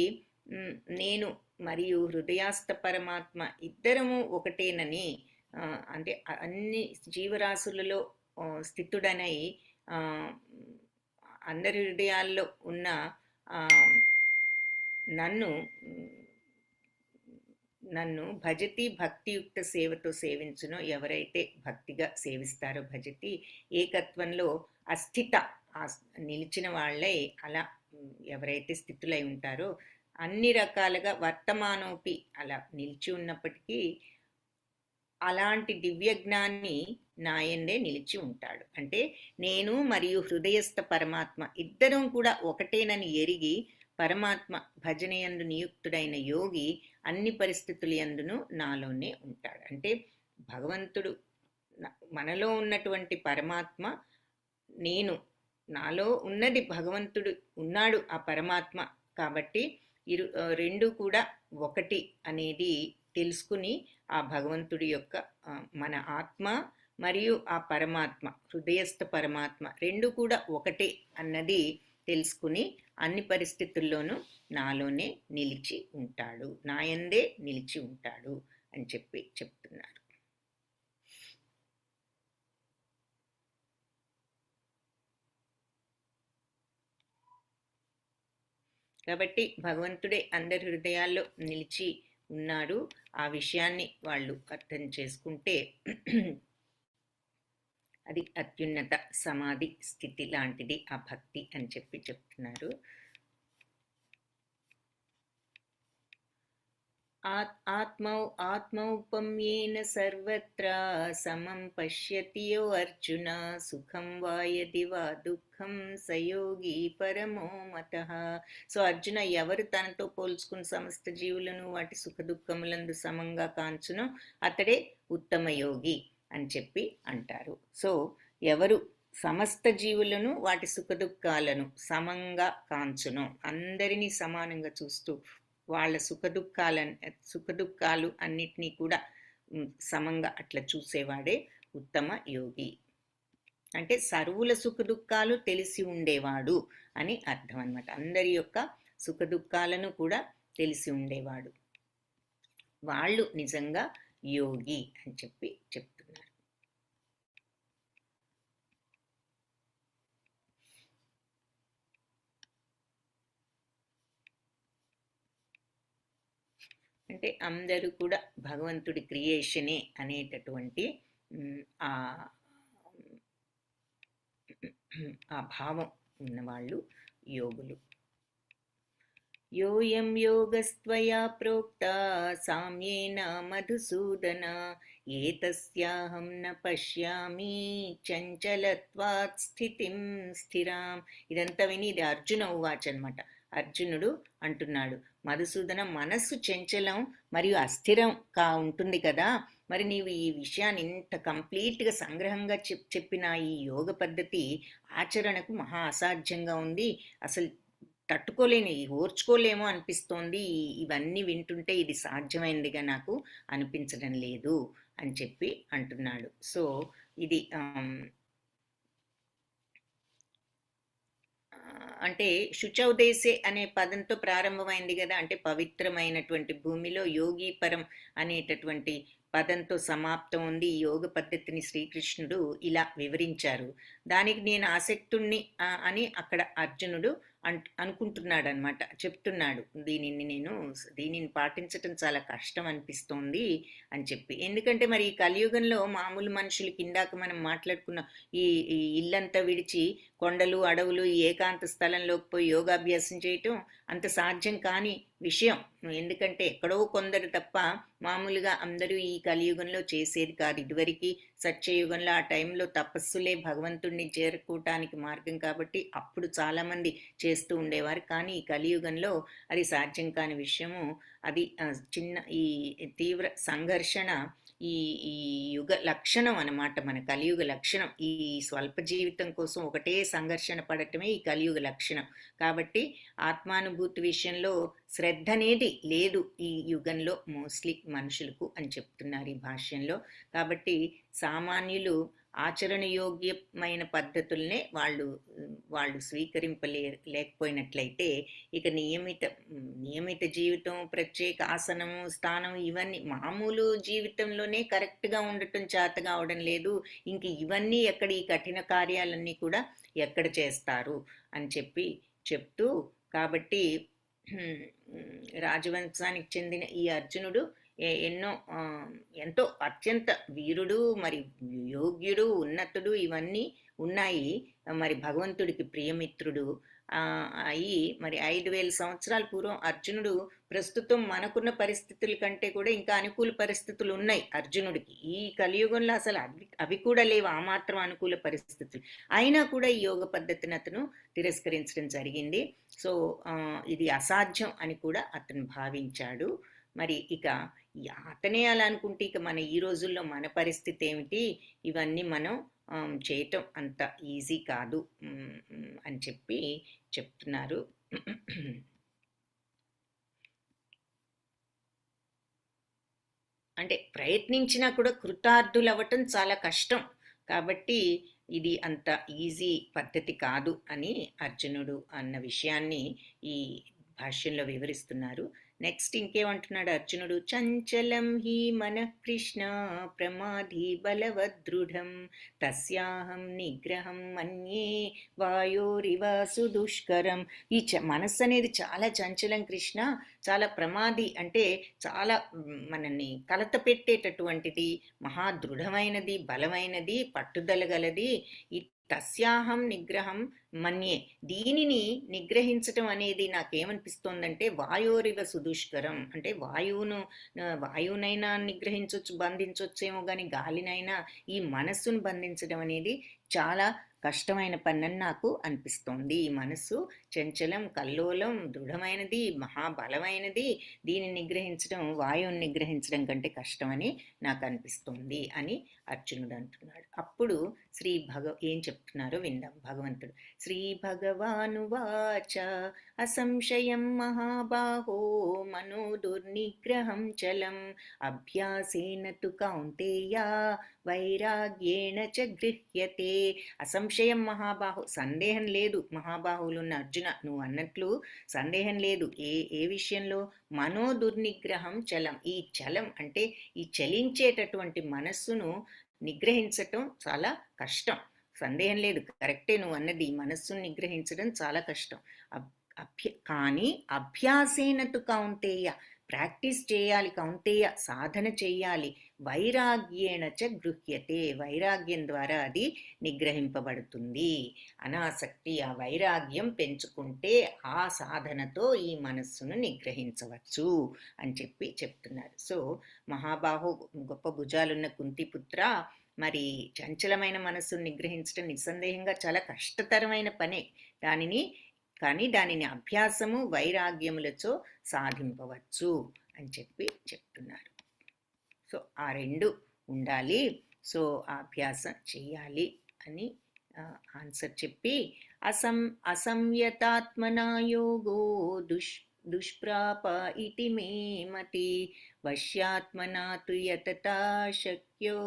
[SPEAKER 1] నేను మరియు హృదయాస్థ పరమాత్మ ఇద్దరము ఒకటేనని, అంటే అన్ని జీవరాశులలో స్థితుడనై అందరి హృదయాల్లో ఉన్న నన్ను భజతి, భక్తియుక్త సేవతో సేవించునో, ఎవరైతే భక్తిగా సేవిస్తారో, భజతి ఏకత్వంలో అస్థిత నిలిచిన వాళ్ళై అలా ఎవరైతే స్థితులై ఉంటారో, అన్ని రకాలుగా వర్తమానోపి అలా నిలిచి ఉన్నప్పటికీ అలాంటి దివ్యజ్ఞాని నాయందే నిలిచి ఉంటాడు. అంటే నేను మరియు హృదయస్థ పరమాత్మ ఇద్దరం కూడా ఒకటేనని ఎరిగి పరమాత్మ భజనయందు నియుక్తుడైన యోగి అన్ని పరిస్థితుల యందును నాలోనే ఉంటాడు. అంటే భగవంతుడు మనలో ఉన్నటువంటి పరమాత్మ, నేను నాలో ఉన్నది భగవంతుడు ఉన్నాడు ఆ పరమాత్మ. కాబట్టి రెండు కూడా ఒకటి అనేది తెలుసుకుని ఆ భగవంతుడి యొక్క మన ఆత్మ మరియు ఆ పరమాత్మ, హృదయస్థ పరమాత్మ రెండు కూడా ఒకటే అన్నది తెలుసుకుని అన్ని పరిస్థితుల్లోనూ నాలోనే నిలిచి ఉంటాడు, నాయందే నిలిచి ఉంటాడు అని చెప్తున్నారు. కాబట్టి భగవంతుడే అందరి హృదయాల్లో నిలిచి ఉన్నాడు. ఆ విషయాన్ని వాళ్ళు అర్థం చేసుకుంటే అది అత్యున్నత సమాధి స్థితి లాంటిది ఆ భక్తి అని చెప్తున్నారు. ఆత్మౌపమ్యేన సర్వత్రా సమం పశ్యతి యో అర్జున సుఖం వా యది వా దుఃఖం సయోగి పరమో మతః. సో అర్జున, ఎవరు తనతో పోల్చుకుని సమస్త జీవులను వాటి సుఖ దుఃఖములందు సమంగా కాంచునో అతడే ఉత్తమ యోగి అని అంటారు. సో ఎవరు సమస్త జీవులను వాటి సుఖ దుఃఖాలను సమంగా కాంచునో, అందరినీ సమానంగా చూస్తూ వాళ్ళ సుఖ దుఃఖాలు అన్నిటినీ కూడా సమంగా అట్లా చూసేవాడే ఉత్తమ యోగి. అంటే సర్వుల సుఖ దుఃఖాలు తెలిసి ఉండేవాడు అని అర్థం అన్నమాట. అందరి యొక్క సుఖ దుఃఖాలను కూడా తెలిసి ఉండేవాడు, వాళ్ళు నిజంగా యోగి అని చెప్తున్నారు. అంటే అందరూ కూడా భగవంతుడి క్రియేషనే అనేటటువంటి ఆ భావం ఉన్నవాళ్ళు యోగులు. యోయం యోగస్త్వయా ప్రోక్త సామ్యేన మధుసూదన ఏతస్యాహం న పశ్యామి చంచలత్వాత్ స్థితిం స్థిరాం. ఇదంతా విని ఇది అర్జున ఉవాచ అనమాట. అర్జునుడు అంటున్నాడు, మధుసూదన, మనస్సు చంచలం మరియు అస్థిరం ఉంటుంది కదా, మరి నీవు ఈ విషయాన్ని ఇంత కంప్లీట్గా సంగ్రహంగా చెప్పిన ఈ యోగ పద్ధతి ఆచరణకు మహా అసాధ్యంగా ఉంది, అసలు తట్టుకోలేని ఓర్చుకోలేమో అనిపిస్తోంది, ఇవన్నీ వింటుంటే ఇది సాధ్యమైనదిగా నాకు అనిపించడం లేదు అని చెప్పి అంటున్నాడు. సో ఇది అంటే శుచౌదేశే అనే పదంతో ప్రారంభమైంది కదా, అంటే పవిత్రమైనటువంటి భూమిలో యోగీపరం అనేటటువంటి పదంతో సమాప్తం ఉంది. ఈ యోగ పద్ధతిని శ్రీకృష్ణుడు ఇలా వివరించారు. దానికి నేను ఆసక్తుణ్ణి అని అక్కడ అర్జునుడు అనుకుంటున్నాడు అనమాట, చెప్తున్నాడు. దీనిని పాటించటం చాలా కష్టం అనిపిస్తోంది అని చెప్పి. ఎందుకంటే మరి ఈ కలియుగంలో మామూలు మనుషులు కిందాక మనం మాట్లాడుకున్న ఈ ఇల్లంతా విడిచి కొండలు అడవులు ఈ ఏకాంత స్థలంలోకి పోయి యోగాభ్యాసం చేయటం అంత సాధ్యం కాని విషయం. ఎందుకంటే ఎక్కడో కొందరు తప్ప మామూలుగా అందరూ ఈ కలియుగంలో చేసేది కాదు. ఇదివరకు సత్యయుగంలో ఆ టైంలో తపస్సులే భగవంతుడిని చేరుకోవటానికి మార్గం కాబట్టి అప్పుడు చాలామంది చేస్తూ ఉండేవారు. కానీ ఈ కలియుగంలో అది సాధ్యం కాని విషయము. అది చిన్న ఈ తీవ్ర సంఘర్షణ ఈ ఈ యుగ లక్షణం అన్నమాట, మన కలియుగ లక్షణం. ఈ స్వల్ప జీవితం కోసం ఒకటే సంఘర్షణ పడటమే ఈ కలియుగ లక్షణం. కాబట్టి ఆత్మానుభూతి విషయంలో శ్రద్ధ అనేది లేదు ఈ యుగంలో మోస్ట్లీ మనుషులకు అని చెప్తున్నారు ఈ భాష్యంలో. కాబట్టి సామాన్యులు ఆచరణయోగ్యమైన పద్ధతుల్నే వాళ్ళు లేకపోయినట్లయితే ఇక నియమిత జీవితం, ప్రత్యేక ఆసనము, స్థానం, ఇవన్నీ మామూలు జీవితంలోనే కరెక్ట్గా ఉండటం చేత కావడం లేదు. ఇంక ఇవన్నీ ఎక్కడ, ఈ కఠిన కార్యాలన్నీ కూడా ఎక్కడ చేస్తారు అని చెప్తూ, కాబట్టి రాజవంశానికి చెందిన ఈ అర్జునుడు ఎంతో అత్యంత వీరుడు, మరి యోగ్యుడు, ఉన్నతుడు, ఇవన్నీ ఉన్నాయి. మరి భగవంతుడికి ప్రియమిత్రుడు అయి మరి 5000 సంవత్సరాల పూర్వం అర్జునుడు ప్రస్తుతం మనకున్న పరిస్థితుల కంటే కూడా ఇంకా అనుకూల పరిస్థితులు ఉన్నాయి అర్జునుడికి. ఈ కలియుగంలో అసలు అవి కూడా లేవు, ఆ మాత్రం అనుకూల పరిస్థితులు. అయినా కూడా ఈ యోగ పద్ధతిని అతను తిరస్కరించడం జరిగింది. సో ఇది అసాధ్యం అని కూడా అతను భావించాడు. మరి ఇక అతనే అలా అనుకుంటే ఇక మన ఈ రోజుల్లో మన పరిస్థితి ఏమిటి? ఇవన్నీ మనం చేయటం అంత ఈజీ కాదు అని చెప్తున్నారు. అంటే ప్రయత్నించినా కూడా కృతార్థులు అవ్వటం చాలా కష్టం. కాబట్టి ఇది అంత ఈజీ పద్ధతి కాదు అని అర్జునుడు అన్న విషయాన్ని ఈ భాష్యంలో వివరిస్తున్నారు. నెక్స్ట్ ఇంకేమంటున్నాడు అర్జునుడు? చంచలం హి మన కృష్ణ ప్రమాధి బలవదృఢం తస్యాహం నిగ్రహం మన్యే వాయోరివ సుదుష్కరం. ఈ మనస్సు అనేది చాలా చంచలం కృష్ణ, చాలా ప్రమాది, అంటే చాలా మనల్ని కలత పెట్టేటటువంటిది, మహాదృఢమైనది, బలమైనది, పట్టుదల గలది. ఈ తస్యాహం నిగ్రహం మన్యే, దీనిని నిగ్రహించటం అనేది నాకేమనిపిస్తోందంటే వాయోరివ సుదుష్కరం. అంటే వాయువునైనా నిగ్రహించవచ్చు, బంధించవచ్చేమో, కానీ గాలినైనా ఈ మనస్సును బంధించడం అనేది చాలా కష్టమైన పని నాకు అనిపిస్తోంది. ఈ మనస్సు చంచలం, కల్లోలం, దృఢమైనది, మహాబలమైనది. దీన్ని నిగ్రహించడం వాయువుని నిగ్రహించడం కంటే కష్టమని నాకు అనిపిస్తోంది అని అర్జునుడు అంటున్నాడు. అప్పుడు ఏం చెప్తున్నారో విందాం. భగవంతుడు శ్రీ భగవానువాచ అసంశయం మహాబాహో మనో దుర్నిగ్రహం చలం అభ్యాసేన తు కౌంతేయ వైరాగ్యేణ చ గృహ్యతే. అసంశయం మహాబాహు, సందేహం లేదు. మహాబాహువులున్న అర్జున, నువ్వు అన్నట్లు సందేహం లేదు. ఏ విషయంలో? మనో దుర్నిగ్రహం చలం. ఈ చలం అంటే ఈ చలించేటటువంటి మనస్సును నిగ్రహించటం చాలా కష్టం. సందేహం లేదు, కరెక్టే నువ్వు అన్నది. మనస్సును నిగ్రహించడం చాలా కష్టం. కానీ అభ్యాసేనతు కౌంతేయ, ప్రాక్టీస్ చేయాలి కౌంతేయ, సాధన చేయాలి. వైరాగ్యేణ చ గృహ్యతే, వైరాగ్యం ద్వారా అది నిగ్రహింపబడుతుంది. అనాసక్తి, ఆ వైరాగ్యం పెంచుకుంటే ఆ సాధనతో ఈ మనస్సును నిగ్రహించవచ్చు అని చెప్తున్నారు. సో మహాబాహు, గొప్ప భుజాలున్న కుంతిపుత్ర, మరి చంచలమైన మనస్సును నిగ్రహించడం నిస్సందేహంగా చాలా కష్టతరమైన పనే. కానీ దానిని అభ్యాసము, వైరాగ్యములతో సాధింపవచ్చు అని చెప్తున్నారు. సో ఆ రెండు ఉండాలి. సో ఆ అభ్యాసం చెయ్యాలి అని ఆన్సర్ చెప్పి అసంయతాత్మనా యోగో దుష్ప్రాప ఇతి మే మతి వశ్యాత్మనా తు యతతా శక్యో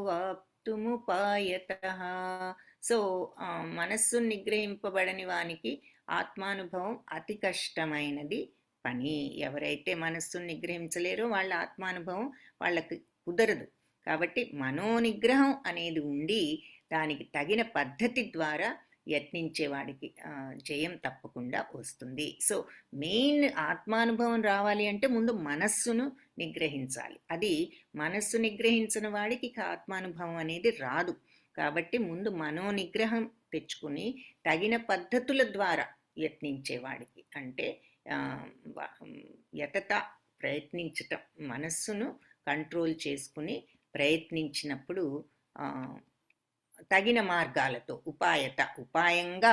[SPEAKER 1] వాప్తుముపాయతః. సో మనస్సు నిగ్రహింపబడని వానికి ఆత్మానుభవం అతి కష్టమైనది పని. ఎవరైతే మనస్సును నిగ్రహించలేరో వాళ్ళ ఆత్మానుభవం వాళ్ళకి కుదరదు. కాబట్టి మనోనిగ్రహం అనేది ఉండి దానికి తగిన పద్ధతి ద్వారా యత్నించేవాడికి జయం తప్పకుండా వస్తుంది. సో మెయిన్ ఆత్మానుభవం రావాలి అంటే ముందు మనస్సును నిగ్రహించాలి. అది మనస్సు నిగ్రహించిన వాడికి ఆత్మానుభవం అనేది రాదు. కాబట్టి ముందు మనోనిగ్రహం తెచ్చుకుని తగిన పద్ధతుల ద్వారా యత్నించేవాడికి అంటే యతత ప్రయత్నించటం, మనస్సును కంట్రోల్ చేసుకుని ప్రయత్నించినప్పుడు తగిన మార్గాలతో ఉపాయంగా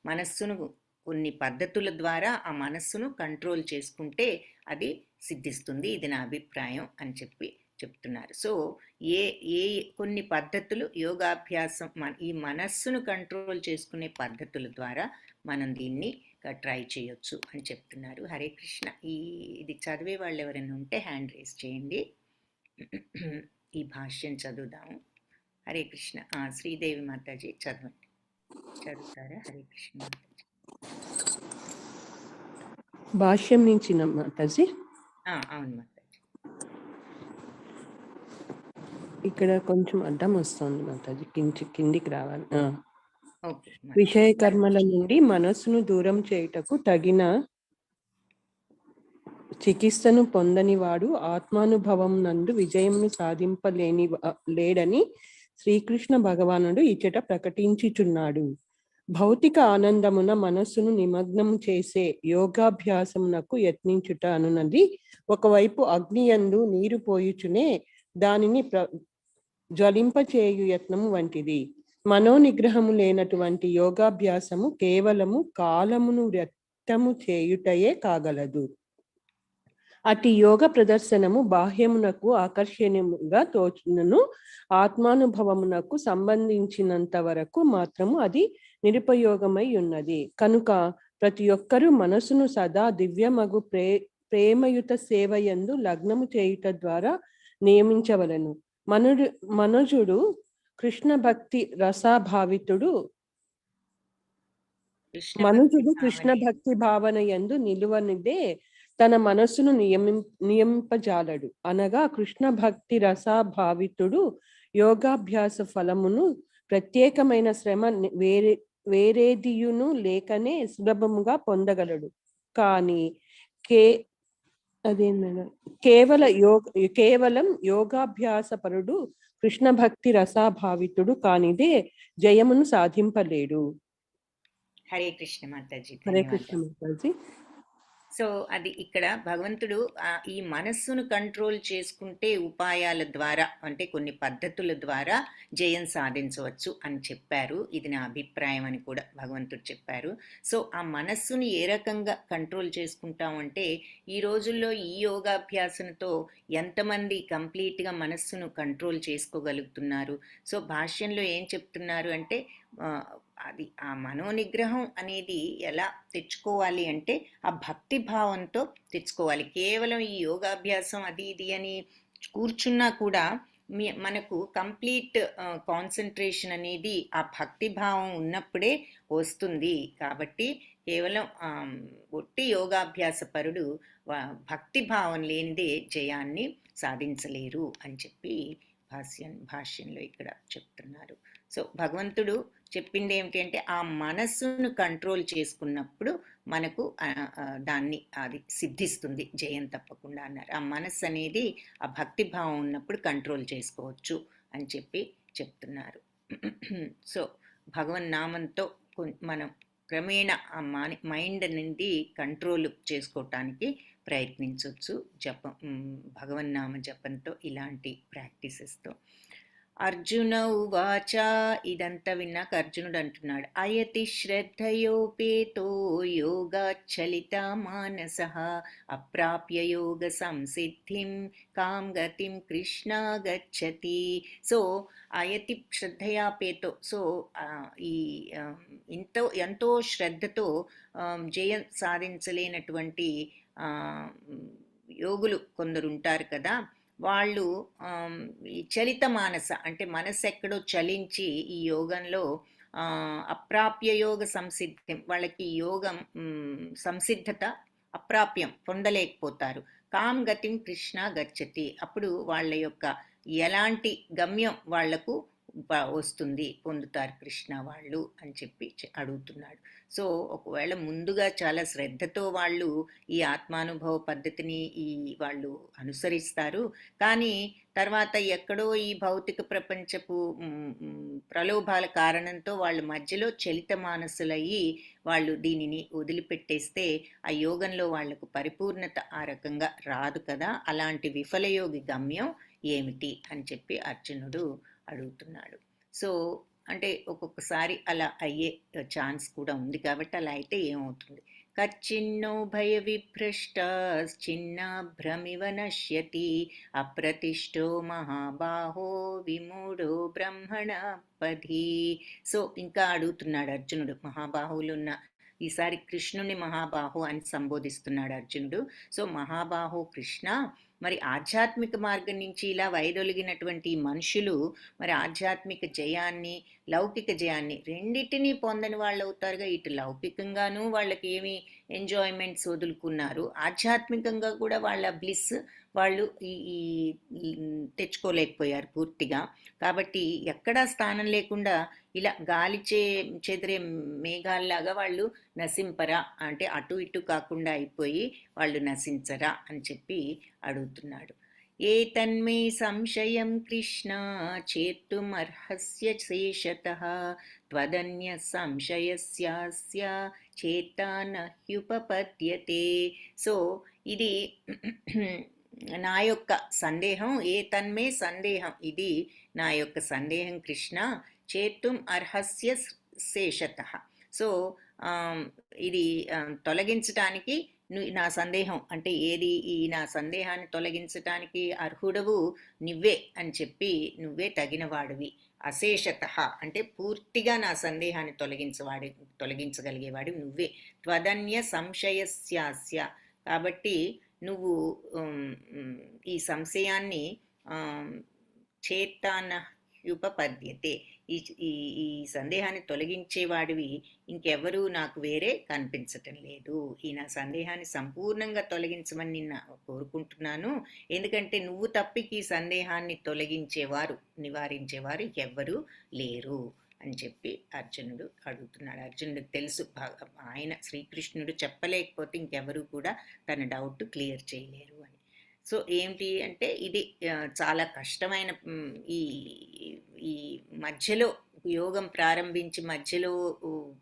[SPEAKER 1] మనస్సును కొన్ని పద్ధతుల ద్వారా ఆ మనస్సును కంట్రోల్ చేసుకుంటే అది సిద్ధిస్తుంది. ఇది నా అభిప్రాయం అని చెప్తున్నారు. సో ఏ కొన్ని పద్ధతులు యోగాభ్యాసం ఈ మనస్సును కంట్రోల్ చేసుకునే పద్ధతుల ద్వారా మనం దీన్ని ట్రై చేయొచ్చు అని చెప్తున్నారు. హరే కృష్ణ. ఇది చదివే వాళ్ళు ఎవరైనా ఉంటే హ్యాండ్ రేస్ చేయండి. ఈ భాష్యం చదువుదాము. హరే కృష్ణ. శ్రీదేవి మాతాజీ చదువుతారా? హరే కృష్ణ మాతాజీ.
[SPEAKER 2] భాష్యం నుంచి మాతాజీ.
[SPEAKER 1] అవును మాతాజీ.
[SPEAKER 2] ఇక్కడ కొంచెం అడ్డం వస్తుంది మాతాజీ, కిందికి రావాలి.
[SPEAKER 1] ఓకే.
[SPEAKER 2] విషయ కర్మల నుండి మనస్సును దూరం చేయుటకు తగిన చికిత్సను పొందని వాడు ఆత్మానుభవం నందు విజయమును లేడని శ్రీకృష్ణ భగవానుడు ఇచ్చట ప్రకటించుచున్నాడు. భౌతిక ఆనందమున మనస్సును నిమగ్నం చేసే యోగాభ్యాసమునకు యత్నించుట అనున్నది ఒకవైపు అగ్నియందు నీరు పోయుచునే దానిని జ్వలింపచేయు యత్నము వంటిది. మనోనిగ్రహము లేనటువంటి యోగాభ్యాసము కేవలము కాలమును వ్యక్తము చేయుటయే కాగలదు. అటు యోగ ప్రదర్శనము బాహ్యమునకు ఆకర్షణీయముగా తోచునను ఆత్మానుభవమునకు సంబంధించినంత వరకు మాత్రము అది నిరుపయోగమై ఉన్నది. కనుక ప్రతి ఒక్కరూ మనసును సదా దివ్యమగు ప్రేమయుత సేవయందు లగ్నము చేయుట ద్వారా నియమించవలను. మనుజుడు కృష్ణ భక్తి రసాభావితుడు. మనుజుడు కృష్ణ భక్తి భావన యందు నిలువనిదే తన మనస్సును నియమింపజాలడు. అనగా కృష్ణ భక్తి రసాభావితుడు యోగాభ్యాస ఫలమును ప్రత్యేకమైన శ్రమ వేరేదియును లేకనే సులభముగా పొందగలడు. కానీ కేవలం యోగాభ్యాసపరుడు కృష్ణ భక్తి రసాభావితుడు కానిదే జయమును సాధింపలేడు.
[SPEAKER 1] హరే కృష్ణ మాతాజీ.
[SPEAKER 2] హరే కృష్ణ మాతాజీ.
[SPEAKER 1] సో అది ఇక్కడ భగవంతుడు ఈ మనస్సును కంట్రోల్ చేసుకుంటే ఉపాయాల ద్వారా అంటే కొన్ని పద్ధతుల ద్వారా జయం సాధించవచ్చు అని చెప్పారు. ఇది నా అభిప్రాయం అని కూడా భగవంతుడు చెప్పారు. సో ఆ మనస్సును ఏ రకంగా కంట్రోల్ చేసుకుంటామంటే ఈ రోజుల్లో ఈ యోగాభ్యాసంతో ఎంతమంది కంప్లీట్గా మనస్సును కంట్రోల్ చేసుకోగలుగుతున్నారు? సో భాష్యంలో ఏం చెప్తున్నారు అంటే అది ఆ మనోనిగ్రహం అనేది ఎలా తెచ్చుకోవాలి అంటే ఆ భక్తి భావంతో తెచ్చుకోవాలి. కేవలం ఈ యోగాభ్యాసం అది ఇది అని కూర్చున్నా కూడా మనకు కంప్లీట్ కాన్సన్ట్రేషన్ అనేది ఆ భక్తి భావం ఉన్నప్పుడే వస్తుంది. కాబట్టి కేవలం ఒట్టి యోగాభ్యాస పరుడు భక్తి భావం లేనిదే జయాన్ని సాధించలేరు అని చెప్పి భాష్యంలో ఇక్కడ చెప్తున్నారు. సో భగవంతుడు చెప్పింది ఏమిటి అంటే ఆ మనస్సును కంట్రోల్ చేసుకున్నప్పుడు మనకు దాన్ని అది సిద్ధిస్తుంది, జయం తప్పకుండా అన్నారు. ఆ మనస్సు అనేది ఆ భక్తి భావం ఉన్నప్పుడు కంట్రోల్ చేసుకోవచ్చు అని చెప్తున్నారు. సో భగవన్ నామంతో మనం క్రమేణా ఆ మైండ్ నుండి కంట్రోల్ చేసుకోవటానికి ప్రయత్నించవచ్చు. భగవన్నామ జపంతో, ఇలాంటి ప్రాక్టీసెస్తో. అర్జున ఉవాచ. ఇదంతా విన్నాక అర్జునుడు అంటున్నాడు, అయతి శ్రద్ధయోపేతో యోగాచ్చలిత మానస అప్రాప్య యోగ సంసిద్ధిం కాం గతిం కృష్ణ గచ్చతి. సో అయతి శ్రద్ధయాపేతో, సో ఈ ఎంతో శ్రద్ధతో జయం సాధించలేనటువంటి యోగులు కొందరు ఉంటారు కదా, వాళ్ళు ఈ చలిత మానస అంటే మనసు ఎక్కడో చలించి ఈ యోగంలో అప్రాప్య యోగ సంసిద్ధం, వాళ్ళకి యోగం సంసిద్ధత అప్రాప్యం పొందలేకపోతారు. కాం గతిం కృష్ణ గచ్చతి, అప్పుడు వాళ్ళ యొక్క ఎలాంటి గమ్యం వాళ్లకు వస్తుంది, పొందుతారు కృష్ణ వాళ్ళు అని చెప్పి అడుగుతున్నాడు. సో ఒకవేళ ముందుగా చాలా శ్రద్ధతో వాళ్ళు ఈ ఆత్మానుభవ పద్ధతిని వాళ్ళు అనుసరిస్తారు, కానీ తర్వాత ఎక్కడో ఈ భౌతిక ప్రపంచపు ప్రలోభాల కారణంతో వాళ్ళ మధ్యలో చలిత మానసులయ్యి వాళ్ళు దీనిని వదిలిపెట్టేస్తే ఆ యోగంలో వాళ్లకు పరిపూర్ణత ఆ రకంగా రాదు కదా, అలాంటి విఫలయోగి గమ్యం ఏమిటి అని చెప్పి అర్జునుడు అడుగుతున్నాడు. సో అంటే ఒక్కొక్కసారి అలా అయ్యే ఛాన్స్ కూడా ఉంది, కాబట్టి అలా అయితే ఏమవుతుంది, కచ్చిన్నో భయ విభ్రష్ట చిన్న భ్రమివ నశ్యతి అప్రతిష్టో మహాబాహో విమూఢో బ్రహ్మణ పది. సో ఇంకా అడుగుతున్నాడు అర్జునుడు, మహాబాహువులున్న ఈసారి కృష్ణుని మహాబాహు అని సంబోధిస్తున్నాడు అర్జునుడు. సో మహాబాహు కృష్ణ, మరి ఆధ్యాత్మిక మార్గం నుంచి ఇలా వైదొలిగినటువంటి మనుషులు మరి ఆధ్యాత్మిక జయాన్ని లౌకిక జయాన్ని రెండింటినీ పొందని వాళ్ళు అవుతారుగా. ఇటు లౌకికంగానూ వాళ్ళకి ఏమి ఎంజాయ్మెంట్స్ వదులుకున్నారు, ఆధ్యాత్మికంగా కూడా వాళ్ళ బ్లిస్ వాళ్ళు ఈ తెచ్చుకోలేకపోయారు పూర్తిగా. కాబట్టి ఎక్కడా స్థానం లేకుండా ఇలా గాలి చెదిరే మేఘాల్లాగా వాళ్ళు నశింపరా, అంటే అటు ఇటు కాకుండా అయిపోయి వాళ్ళు నశించరా అని చెప్పి అడుగుతున్నాడు. ఏ తన్మే సంశయం కృష్ణ చేతుమర్హస్య శేషతః త్వదన్య సంశయస్యాస్య చేతా నహ్యుపపద్యతే. సో ఇది నా యొక్క సందేహం, ఏ తన్మే సందేహం, ఇది నా యొక్క సందేహం కృష్ణ, చేతుం అర్హస్య శేషతః. సో ఇది తొలగించటానికి నా సందేహం అంటే ఏది, ఈ నా సందేహాన్ని తొలగించటానికి అర్హుడవు నువ్వే అని చెప్పి, నువ్వే తగినవాడివి. అశేషత అంటే పూర్తిగా నా సందేహాన్ని తొలగించగలిగేవాడు నువ్వే. త్వదన్య సంశయస్యాస్య, కాబట్టి నువ్వు ఈ సంశయాన్ని చేతానహ్యుపపద్యతే, ఈ సందేహాన్ని తొలగించేవాడివి ఇంకెవరూ నాకు వేరే కనిపించటం లేదు. ఈ నా సందేహాన్ని సంపూర్ణంగా తొలగించమని నిన్ను కోరుకుంటున్నాను, ఎందుకంటే నువ్వు తప్పికి ఈ సందేహాన్ని తొలగించేవారు నివారించేవారు ఎవ్వరూ లేరు అని చెప్పి అర్జునుడు అడుగుతున్నాడు. అర్జునుడికి తెలుసు ఆయన శ్రీకృష్ణుడు చెప్పలేకపోతే ఇంకెవరు కూడా తన డౌట్ క్లియర్ చేయలేరు అని. సో ఏంటి అంటే ఇది చాలా కష్టమైన ఈ మధ్యలో యోగం ప్రారంభించి మధ్యలో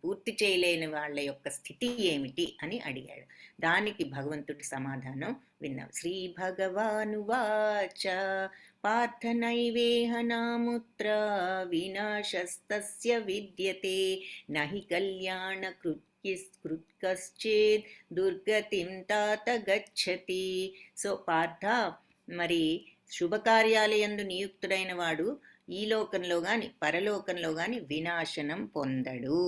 [SPEAKER 1] పూర్తి చేయలేని వాళ్ళ యొక్క స్థితి ఏమిటి అని అడిగాడు. దానికి భగవంతుడి సమాధానం విన్నాం. శ్రీ భగవానువాచ పార్థ నైవేహ నాముత్ర వినాశస్తస్య విద్యతే నహి కళ్యాణ కృత్కశ్చేద్ దుర్గతిం తాత గచ్చతి. సో పార్థ, మరి శుభకార్యాలయందు నియుక్తుడైన వాడు ఈ లోకంలో కానీ పరలోకంలో కానీ వినాశనం పొందడు.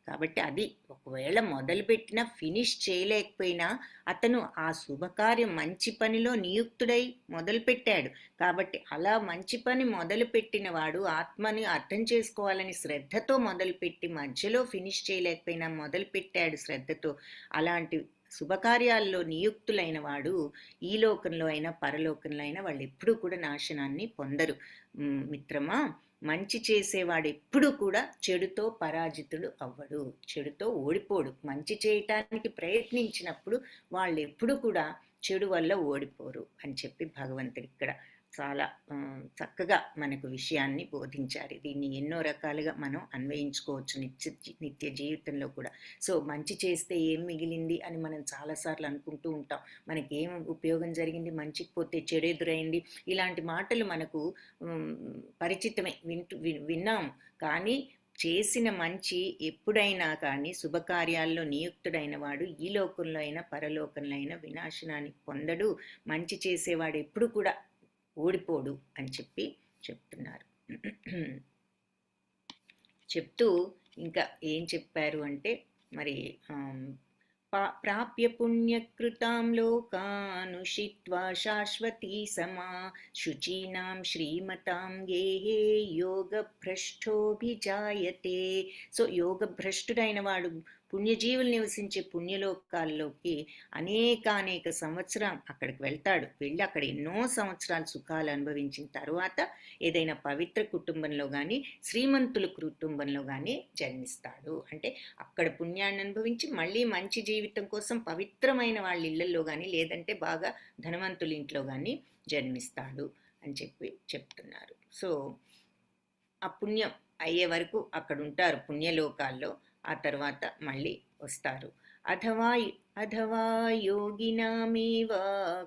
[SPEAKER 1] కాబట్టి అది ఒకవేళ మొదలుపెట్టినా ఫినిష్ చేయలేకపోయినా అతను ఆ శుభకార్యం మంచి పనిలో నియుక్తుడై మొదలుపెట్టాడు. కాబట్టి అలా మంచి పని మొదలుపెట్టిన వాడు ఆత్మని అర్థం చేసుకోవాలని శ్రద్ధతో మొదలుపెట్టి మధ్యలో ఫినిష్ చేయలేకపోయినా మొదలుపెట్టాడు శ్రద్ధతో. అలాంటి శుభకార్యాల్లో నియుక్తులైన వాడు ఈ లోకంలో అయినా పరలోకంలో అయినా వాళ్ళు ఎప్పుడూ కూడా నాశనాన్ని పొందరు. మిత్రమా, మంచి చేసేవాడు ఎప్పుడూ కూడా చెడుతో పరాజితుడు అవ్వడు, చెడుతో ఓడిపోడు. మంచి చేయటానికి ప్రయత్నించినప్పుడు వాళ్ళు ఎప్పుడు కూడా చెడు వల్ల ఓడిపోరు అని చెప్పి భగవంతుడు ఇక్కడ చాలా చక్కగా మనకు విషయాన్ని బోధించారు. దీన్ని ఎన్నో రకాలుగా మనం అన్వయించుకోవచ్చు నిత్య జీవితంలో కూడా. సో మంచి చేస్తే ఏం మిగిలింది అని మనం చాలాసార్లు అనుకుంటూ ఉంటాం. మనకేం ఉపయోగం జరిగింది, మంచికి పోతే చెడు ఎదురైంది, ఇలాంటి మాటలు మనకు పరిచితమే, విన్నాము. కానీ చేసిన మంచి ఎప్పుడైనా కానీ శుభకార్యాల్లో నియుక్తుడైన వాడు ఈ లోకంలో అయినా పరలోకంలో అయినా వినాశనానికి పొందడు. మంచి చేసేవాడు ఎప్పుడు కూడా ఓడిపోడు అని చెప్తున్నారు. చెప్తూ ఇంకా ఏం చెప్పారు అంటే, మరి ప్రాప్య పుణ్యకృతాం లోకానుషిత్వా శాశ్వతీ సమా శుచీనాం శ్రీమతాం గేహే యోగభ్రష్టోభిజాయతే. సో యోగభ్రష్టుడైన వాడు పుణ్యజీవులు నివసించే పుణ్యలోకాల్లోకి అనేక సంవత్సరాలు అక్కడికి వెళ్తాడు. వెళ్ళి అక్కడ ఎన్నో సంవత్సరాలు సుఖాలు అనుభవించిన తర్వాత ఏదైనా పవిత్ర కుటుంబంలో కానీ శ్రీమంతుల కుటుంబంలో కానీ జన్మిస్తాడు. అంటే అక్కడ పుణ్యాన్ని అనుభవించి మళ్ళీ మంచి జీవితం కోసం పవిత్రమైన వాళ్ళ ఇళ్లలో కానీ లేదంటే బాగా ధనవంతుల ఇంట్లో కానీ జన్మిస్తాడు అని చెప్తున్నారు. సో ఆ పుణ్యం అయ్యే వరకు అక్కడ ఉంటారు పుణ్యలోకాల్లో, ఆ తర్వాత మళ్ళీ వస్తారు. అథవా యోగినామేవ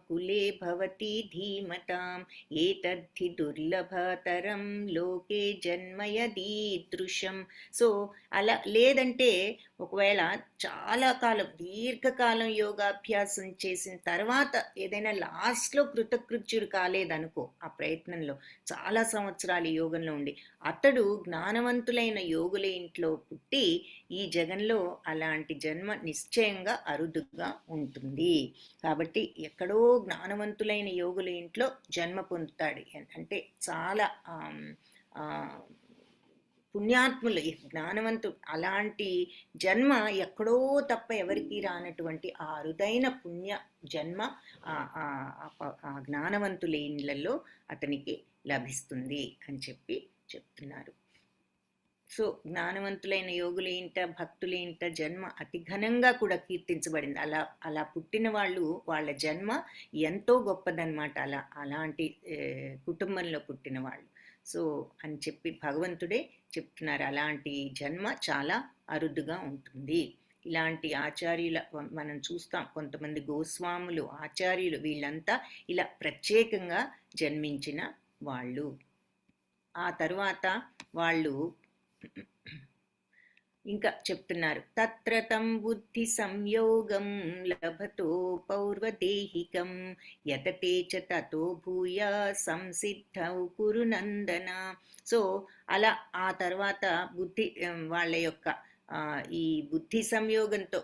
[SPEAKER 1] కులే భవతి ధీమతాం ఏతద్ధి దుర్లభతరం లోకే జన్మయదీదృశం. సో అలా లేదంటే ఒకవేళ చాలా కాలం దీర్ఘకాలం యోగాభ్యాసం చేసిన తర్వాత ఏదైనా లాస్ట్లో కృతకృత్యుడు కాలేదనుకో, ఆ ప్రయత్నంలో చాలా సంవత్సరాలు యోగంలో ఉండి అతడు జ్ఞానవంతులైన యోగుల ఇంట్లో పుట్టి ఈ జగంలో అలాంటి జన్మ నిశ్చయంగా అరుదుగా ఉంటుంది. కాబట్టి ఎక్కడో జ్ఞానవంతులైన యోగుల ఇంట్లో జన్మ పొందుతాడు. అంటే చాలా పుణ్యాత్ములు, జ్ఞానవంతులు, అలాంటి జన్మ ఎక్కడో తప్ప ఎవరికి రానటువంటి ఆ అరుదైన పుణ్య జన్మ ఆ జ్ఞానవంతుల ఇళ్లలో అతనికి లభిస్తుంది అని చెప్తున్నారు. సో జ్ఞానవంతులైన యోగుల ఇంట భక్తుల ఇంట జన్మ అతి ఘనంగా కూడా కీర్తించబడింది. అలా పుట్టిన వాళ్ళు, వాళ్ళ జన్మ ఎంతో గొప్పదన్నమాట. అలాంటి కుటుంబంలో పుట్టిన వాళ్ళు. సో అని భగవంతుడే చెప్తున్నారు, అలాంటి జన్మ చాలా అరుదుగా ఉంటుంది. ఇలాంటి ఆచార్యుల మనం చూస్తాం, కొంతమంది గోస్వాములు, ఆచార్యులు, వీళ్ళంతా ఇలా ప్రత్యేకంగా జన్మించిన వాళ్ళు. ఆ తరువాత వాళ్ళు ఇంకా చెప్తున్నారు, తత్ర తం బుద్ధి సంయోగం లభతో పౌర్వదేహికం యతతే చ తతో భూయ సంసిద్ధౌ కురునందన. సో అలా ఆ తర్వాత బుద్ధి వాళ్ళ యొక్క ఈ బుద్ధి సంయోగంతో,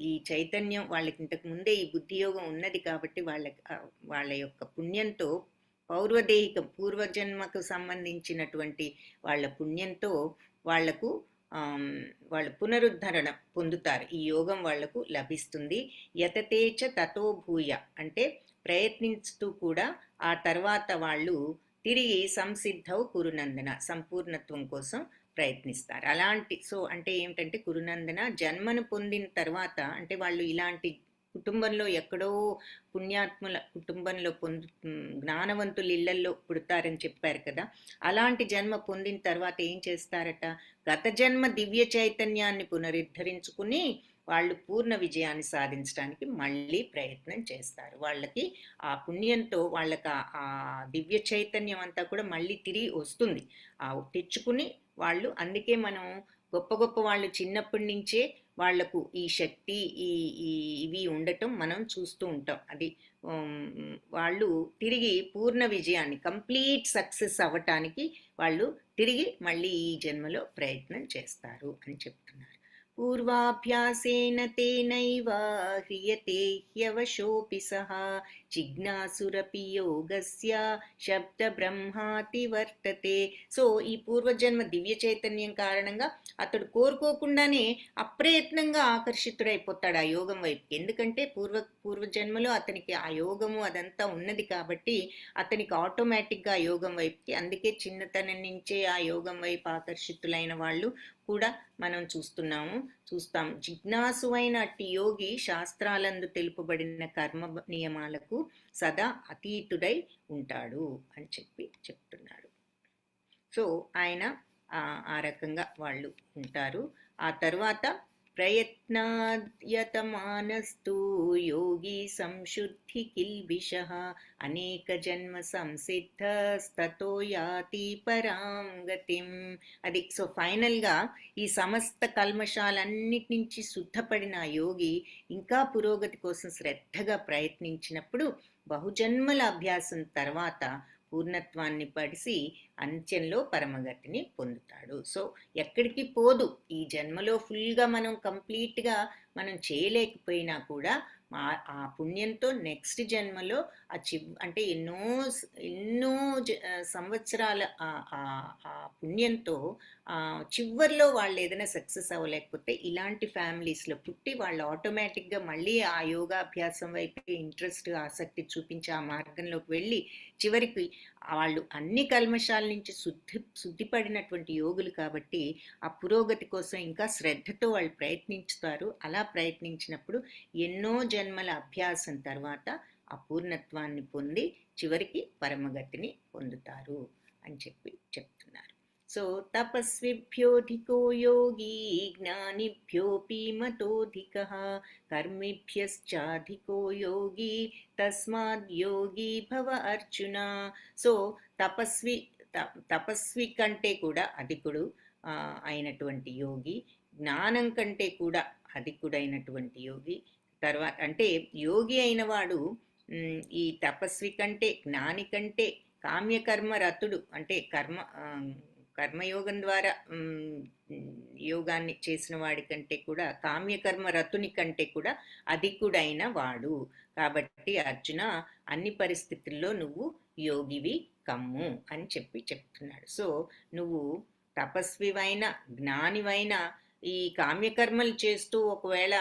[SPEAKER 1] ఈ చైతన్యం వాళ్ళకి ఇంతకు ముందే ఈ బుద్ధి యోగం ఉన్నది కాబట్టి వాళ్ళ యొక్క పుణ్యంతో, పౌర్వదేహికం పూర్వజన్మకు సంబంధించినటువంటి వాళ్ళ పుణ్యంతో వాళ్ళు పునరుద్ధరణ పొందుతారు. ఈ యోగం వాళ్లకు లభిస్తుంది. యతతేచ తతో భూయ అంటే ప్రయత్నిస్తూ కూడా ఆ తర్వాత వాళ్ళు తిరిగి సంసిద్ధౌ కురునందన, సంపూర్ణత్వం కోసం ప్రయత్నిస్తారు. అలాంటి అంటే ఏమిటంటే కురునందన జన్మను పొందిన తర్వాత, అంటే వాళ్ళు ఇలాంటి కుటుంబంలో ఎక్కడో పుణ్యాత్ముల కుటుంబంలో జ్ఞానవంతుల ఇళ్లలో పుడతారని చెప్పారు కదా, అలాంటి జన్మ పొందిన తర్వాత ఏం చేస్తారట, గత జన్మ దివ్య చైతన్యాన్ని పునరుద్ధరించుకుని వాళ్ళు పూర్ణ విజయాన్ని సాధించడానికి మళ్ళీ ప్రయత్నం చేస్తారు. వాళ్ళకి ఆ పుణ్యంతో వాళ్ళకి ఆ దివ్య చైతన్యం అంతా కూడా మళ్ళీ తిరిగి వస్తుంది, తెచ్చుకుని వాళ్ళు. అందుకే మనం గొప్ప వాళ్ళు చిన్నప్పటి నుంచే వాళ్లకు ఈ శక్తి ఇవి ఉండటం మనం చూస్తూ ఉంటాం. అది వాళ్ళు తిరిగి పూర్ణ విజయాన్ని, కంప్లీట్ సక్సెస్ అవ్వటానికి వాళ్ళు తిరిగి మళ్ళీ ఈ జన్మలో ప్రయత్నం చేస్తారు అని చెప్తున్నారు. పూర్వాభ్యాసేన తేనైవ హ్రియతే హ్యవశోపి సహ జిజ్ఞాసురపి యోగస్య శబ్ద బ్రహ్మాతి వర్తతే. సో ఈ పూర్వజన్మ దివ్య చైతన్యం కారణంగా అతడు కోరుకోకుండానే అప్రయత్నంగా ఆకర్షితుడైపోతాడు ఆ యోగం వైపు. ఎందుకంటే పూర్వజన్మలో అతనికి ఆ యోగము అదంతా ఉన్నది కాబట్టి అతనికి ఆటోమేటిక్గా ఆ యోగం వైపుకి, అందుకే చిన్నతనం నుంచే ఆ యోగం వైపు ఆకర్షితులైన వాళ్ళు కూడా మనం చూస్తాం. జిజ్ఞాసువైన అట్టి యోగి శాస్త్రాలందు తెలుపబడిన కర్మ నియమాలకు సదా అతీతుడై ఉంటాడు అని చెప్తున్నాడు. సో ఆయన ఆ రకంగా వాళ్ళు ఉంటారు. ఆ తర్వాత ప్రయత్నాయతమానస్తు యోగి సంశుద్ధి కిల్బిషః అనేక జన్మ సంసిద్ధస్తతో యాతి పరాం గతిం. అది సో ఫైనల్గా ఈ సమస్త కల్మషాలన్నిటి నుంచి శుద్ధపడిన యోగి ఇంకా పురోగతి కోసం శ్రద్ధగా ప్రయత్నించినప్పుడు బహుజన్మల అభ్యాసం తర్వాత పూర్ణత్వాన్ని పడిసి అంత్యంలో పరమగతిని పొందుతాడు. సో ఎక్కడికి పోదు. ఈ జన్మలో ఫుల్గా మనం కంప్లీట్గా మనం చేయలేకపోయినా కూడా ఆ పుణ్యంతో నెక్స్ట్ జన్మలో అంటే ఎన్నో సంవత్సరాల ఆ పుణ్యంతో చివరిలో వాళ్ళు ఏదైనా సక్సెస్ అవ్వలేకపోతే ఇలాంటి ఫ్యామిలీస్లో పుట్టి వాళ్ళు ఆటోమేటిక్గా మళ్ళీ ఆ యోగాభ్యాసం వైపు ఇంట్రెస్ట్ ఆసక్తి చూపించి ఆ మార్గంలోకి వెళ్ళి చివరికి వాళ్ళు అన్ని కల్మషాల నుంచి శుద్ధిపడినటువంటి యోగులు కాబట్టి ఆ పురోగతి కోసం ఇంకా శ్రద్ధతో వాళ్ళు ప్రయత్నించుతారు. అలా ప్రయత్నించినప్పుడు ఎన్నో జన్మల అభ్యాసం తర్వాత అపూర్ణత్వాన్ని పొంది చివరికి పరమగతిని పొందుతారు అని చెప్తున్నారు. సో తపస్విభ్యోధికో యోగి జ్ఞానిభ్యోపి మతోధికః కర్మిభ్యశ్చాధికో యోగి తస్మాద్ యోగి భవ అర్జున. సో తపస్వి కంటే కూడా అధికుడు అయినటువంటి యోగి, జ్ఞానం కంటే కూడా అధికుడైనటువంటి యోగి, తర్వాత అంటే యోగి అయిన వాడు ఈ తపస్వి కంటే జ్ఞాని కంటే కామ్యకర్మ రతుడు అంటే కర్మయోగం ద్వారా యోగాన్ని చేసిన వాడి కంటే కూడా కామ్యకర్మ రతుని కంటే కూడా అధికుడైన వాడు. కాబట్టి అర్జున అన్ని పరిస్థితుల్లో నువ్వు యోగివి కమ్ము అని చెప్తున్నాడు. సో నువ్వు తపస్వివైన జ్ఞానివైన ఈ కామ్యకర్మలు చేస్తూ ఒకవేళ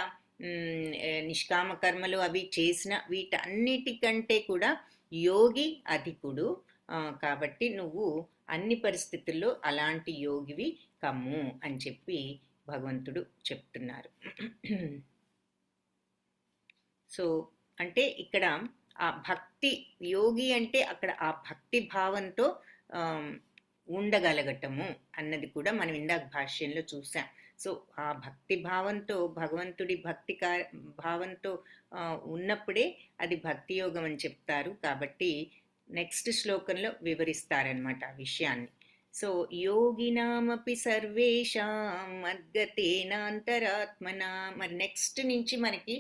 [SPEAKER 1] నిష్కామ కర్మలు అవి చేసిన వీటన్నిటికంటే కూడా యోగి అధికుడు. కాబట్టి నువ్వు అన్ని పరిస్థితుల్లో అలాంటి యోగివి కమ్ము అని భగవంతుడు చెప్తున్నారు. సో అంటే ఇక్కడ ఆ భక్తి యోగి అంటే అక్కడ ఆ భక్తి భావంతో ఉండగలగటము అన్నది కూడా మనం ఇందాక భాష్యంలో చూసాం. సో ఆ భక్తి భావంతో భగవంతుడి భావంతో ఉన్నప్పుడే అది భక్తి యోగం అని చెప్తారు. కాబట్టి నెక్స్ట్ శ్లోకంలో వివరిస్తారనమాట ఆ విషయాన్ని. సో యోగినామపి సర్వేషాం మద్గతేనాంతరాత్మన. మరి నెక్స్ట్ నుంచి మనకి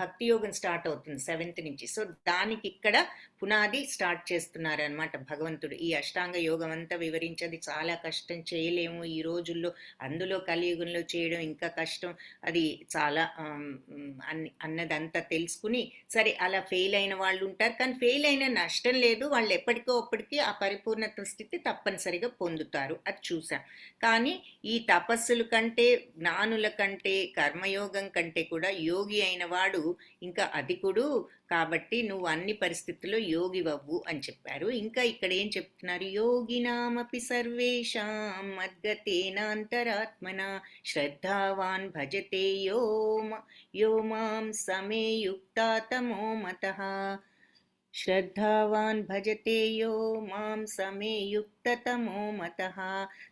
[SPEAKER 1] భక్తి యోగం స్టార్ట్ అవుతుంది 7th నుంచి. సో దానికి ఇక్కడ పునాది స్టార్ట్ చేస్తున్నారనమాట భగవంతుడు. ఈ అష్టాంగ యోగం అంతా వివరించేది చాలా కష్టం, చేయలేము ఈ రోజుల్లో, అందులో కలియుగంలో చేయడం ఇంకా కష్టం, అది చాలా అన్నదంతా తెలుసుకుని సరే అలా ఫెయిల్ అయిన వాళ్ళు ఉంటారు. కానీ ఫెయిల్ అయిన నష్టం లేదు, వాళ్ళు ఎప్పటికీ ఆ పరిపూర్ణత స్థితి తప్పనిసరిగా పొందుతారు, అది చూసాం. కానీ ఈ తపస్సుల కంటే జ్ఞానుల కంటే కర్మయోగం కంటే కూడా యోగి అయిన వాడు ఇంకా అధికుడు. కాబట్టి నువ్వు అన్ని పరిస్థితుల్లో యోగివవ్వు అని చెప్పారు. ఇంకా ఇక్కడ ఏం చెప్తున్నారు? యోగినామపి సర్వేషాం మద్గతేనాంతరాత్మన శ్రద్ధావాన్ భజతే యో మాం సమే యుక్తా తమో మతః. శ్రద్ధావాన్ భజతే యో మాం సమే యుక్తతమో మతః.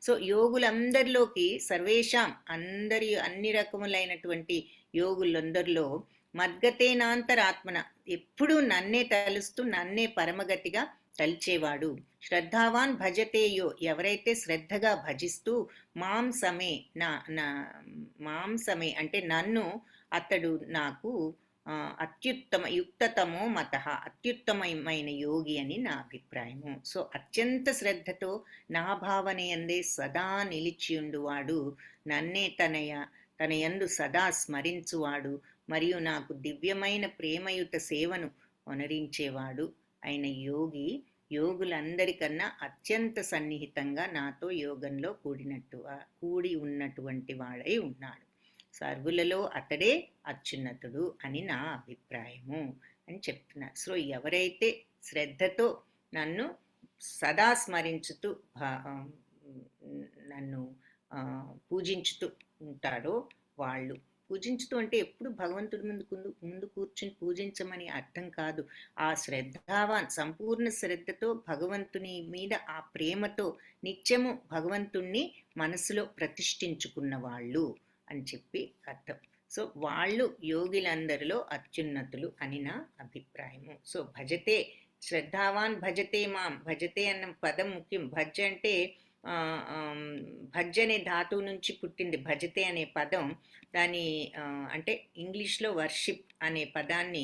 [SPEAKER 1] సో యోగులందరిలోకి సర్వేషాం అన్ని రకములైనటువంటి యోగులందరిలో మద్గతేనాంతరాత్మన ఎప్పుడూ నన్నే తలుస్తూ నన్నే పరమగతిగా తలిచేవాడు. శ్రద్ధావాన్ భజతేయో ఎవరైతే శ్రద్ధగా భజిస్తూ మాం సమే అంటే నన్ను, అతడు నాకు యుక్తతమో మతః అత్యుత్తమమైన యోగి అని నా అభిప్రాయము. సో అత్యంత శ్రద్ధతో నా భావనయందే సదా నిలిచియుండువాడు, నన్నే తన యందు సదా స్మరించువాడు, మరియు నాకు దివ్యమైన ప్రేమయుత సేవను వనరించేవాడు అయిన యోగి యోగులందరికన్నా అత్యంత సన్నిహితంగా నాతో యోగంలో కూడి ఉన్నటువంటి వాడై ఉన్నాడు. సర్వులలో అతడే అత్యున్నతుడు అని నా అభిప్రాయము అని చెప్తున్నారు. సో ఎవరైతే శ్రద్ధతో నన్ను సదా స్మరించుతూ నన్ను పూజించుతూ ఉంటారో వాళ్ళు. పూజించుతూ అంటే ఎప్పుడు భగవంతుడి ముందు కూర్చుని పూజించమని అర్థం కాదు. ఆ శ్రద్ధావాన్ సంపూర్ణ శ్రద్ధతో భగవంతుని మీద ఆ ప్రేమతో నిత్యము భగవంతుణ్ణి మనసులో ప్రతిష్ఠించుకున్న వాళ్ళు అని చెప్పి అర్థం. సో వాళ్ళు యోగిలందరిలో అత్యున్నతులు అని నా అభిప్రాయము. సో భజతే శ్రద్ధావాన్ భజతే మాం. భజతే అన్న పదం ముఖ్యం. భజ అంటే భజ్ అనే ధాతువు నుంచి పుట్టింది భజతే అనే పదం. దాని అంటే ఇంగ్లీష్లో వర్షిప్ అనే పదాన్ని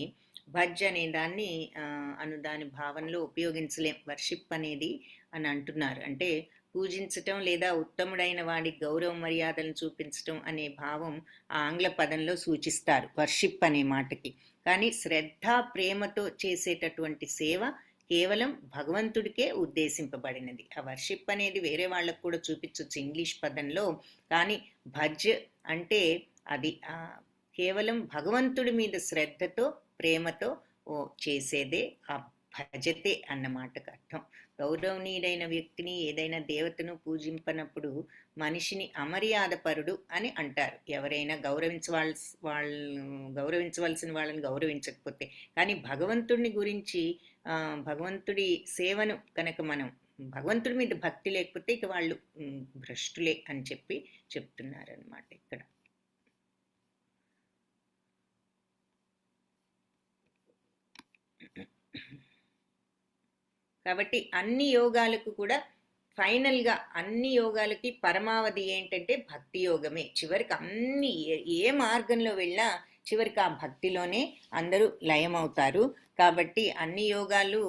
[SPEAKER 1] భజ్ అనే దాన్ని దాని భావనలో ఉపయోగించలేం. వర్షిప్ అనేది అని అంటున్నారు. అంటే పూజించటం లేదా ఉత్తముడైన వాడి గౌరవ మర్యాదలను చూపించటం అనే భావం ఆంగ్ల పదంలో సూచిస్తారు వర్షిప్ అనే మాటకి. కానీ శ్రద్ధ ప్రేమతో చేసేటటువంటి సేవ కేవలం భగవంతుడికే ఉద్దేశింపబడినది. ఆ వర్షిప్ అనేది వేరే వాళ్ళకు కూడా చూపించవచ్చు ఇంగ్లీష్ పదంలో. కానీ భజ్ అంటే అది కేవలం భగవంతుడి మీద శ్రద్ధతో ప్రేమతో చేసేదే ఆ భజతే అన్న మాటకు అర్థం. గౌరవనీయుడైన వ్యక్తిని ఏదైనా దేవతను పూజింపనప్పుడు మనిషిని అమర్యాదపరుడు అని అంటారు. ఎవరైనా గౌరవించవలసిన వాళ్ళని గౌరవించకపోతే. కానీ భగవంతుడిని గురించి భగవంతుడి సేవను కనుక మనం భగవంతుడి మీద భక్తి లేకపోతే ఇక వాళ్ళు భ్రష్టులే అని చెప్పి చెప్తున్నారు అన్నమాట ఇక్కడ. కాబట్టి అన్ని యోగాలకు కూడా ఫైనల్గా అన్ని యోగాలకి పరమావధి ఏంటంటే భక్తి యోగమే. చివరికి అన్ని ఏ మార్గంలో వెళ్ళినా చివరికి ఆ భక్తిలోనే అందరూ లయమవుతారు. కాబట్టి అన్ని యోగాలు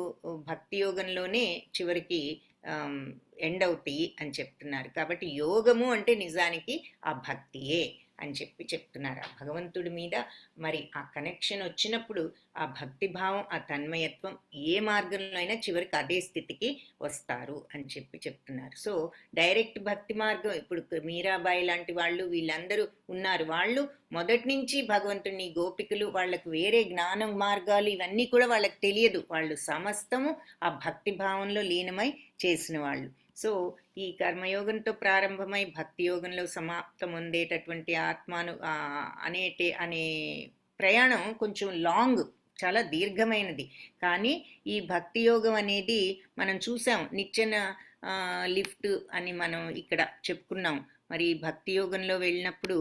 [SPEAKER 1] భక్తి యోగంలోనే చివరికి ఎండ్ అవుతాయి అని చెప్తున్నారు. కాబట్టి యోగము అంటే నిజానికి ఆ భక్తియే అని చెప్పి చెప్తున్నారు. ఆ భగవంతుడి మీద మరి ఆ కనెక్షన్ వచ్చినప్పుడు ఆ భక్తిభావం ఆ తన్మయత్వం ఏ మార్గంలో అయినా చివరికి అదే స్థితికి వస్తారు అని చెప్పి చెప్తున్నారు. సో డైరెక్ట్ భక్తి మార్గం ఇప్పుడు మీరాబాయి లాంటి వాళ్ళు వీళ్ళందరూ ఉన్నారు. వాళ్ళు మొదటి నుంచి భగవంతుని గోపికలు వాళ్ళకు వేరే జ్ఞానం మార్గాలు ఇవన్నీ కూడా వాళ్ళకి తెలియదు. వాళ్ళు సమస్తము ఆ భక్తి భావంలో లీనమై చేసిన వాళ్ళు. సో ఈ కర్మయోగంతో ప్రారంభమై భక్తి యోగంలో సమాప్తం పొందేటటువంటి ఆత్మను అనే ప్రయాణం కొంచెం లాంగ్, చాలా దీర్ఘమైనది. కానీ ఈ భక్తి యోగం అనేది మనం చూసాం. నిచ్చెన లిఫ్ట్ అని మనం ఇక్కడ చెప్పుకున్నాం. మరి భక్తి యోగంలో వెళ్ళినప్పుడు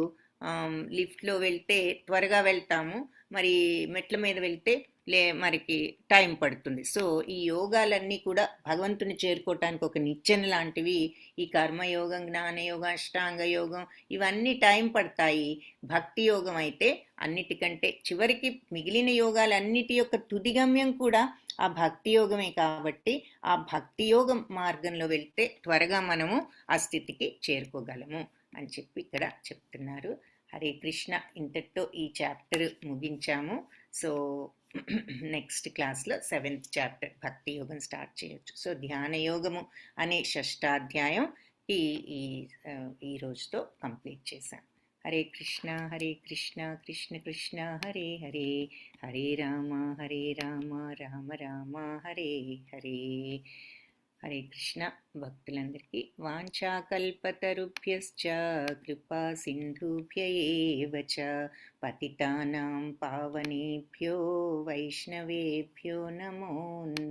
[SPEAKER 1] లిఫ్ట్లో వెళ్తే త్వరగా వెళ్తాము, మరి మెట్ల మీద వెళ్తే మరికి టైం పడుతుంది. సో ఈ యోగాలన్నీ కూడా భగవంతుని చేరుకోవటానికి ఒక నిచ్చెన లాంటివి. ఈ కర్మయోగం, జ్ఞానయోగం, అష్టాంగ యోగం ఇవన్నీ టైం పడతాయి. భక్తి యోగం అయితే అన్నిటికంటే చివరికి మిగిలిన యోగాలన్నిటి యొక్క తుదిగమ్యం కూడా ఆ భక్తి యోగమే. కాబట్టి ఆ భక్తి యోగం మార్గంలో వెళ్తే త్వరగా మనము ఆ స్థితికి చేరుకోగలము అని చెప్పి ఇక్కడ చెప్తున్నారు. హరే కృష్ణ. ఇంతటితో ఈ చాప్టర్ ముగించాము. సో నెక్స్ట్ క్లాస్లో 7th చాప్టర్ భక్తి యోగం స్టార్ట్ చేయొచ్చు. సో ధ్యాన యోగము అనే 6వ అధ్యాయం ఈ రోజుతో కంప్లీట్ చేశాం. హరే కృష్ణ కృష్ణ కృష్ణ హరే హరే, హరే రామ రామ రామ హరే హరే. హరే కృష్ణ. భక్తులందరికీ వాంఛాకల్పతరుభ్యశ్చ కృపా సింధుభ్య ఏవ చ పతితానాం పావనేభ్యో వైష్ణవేభ్యో నమో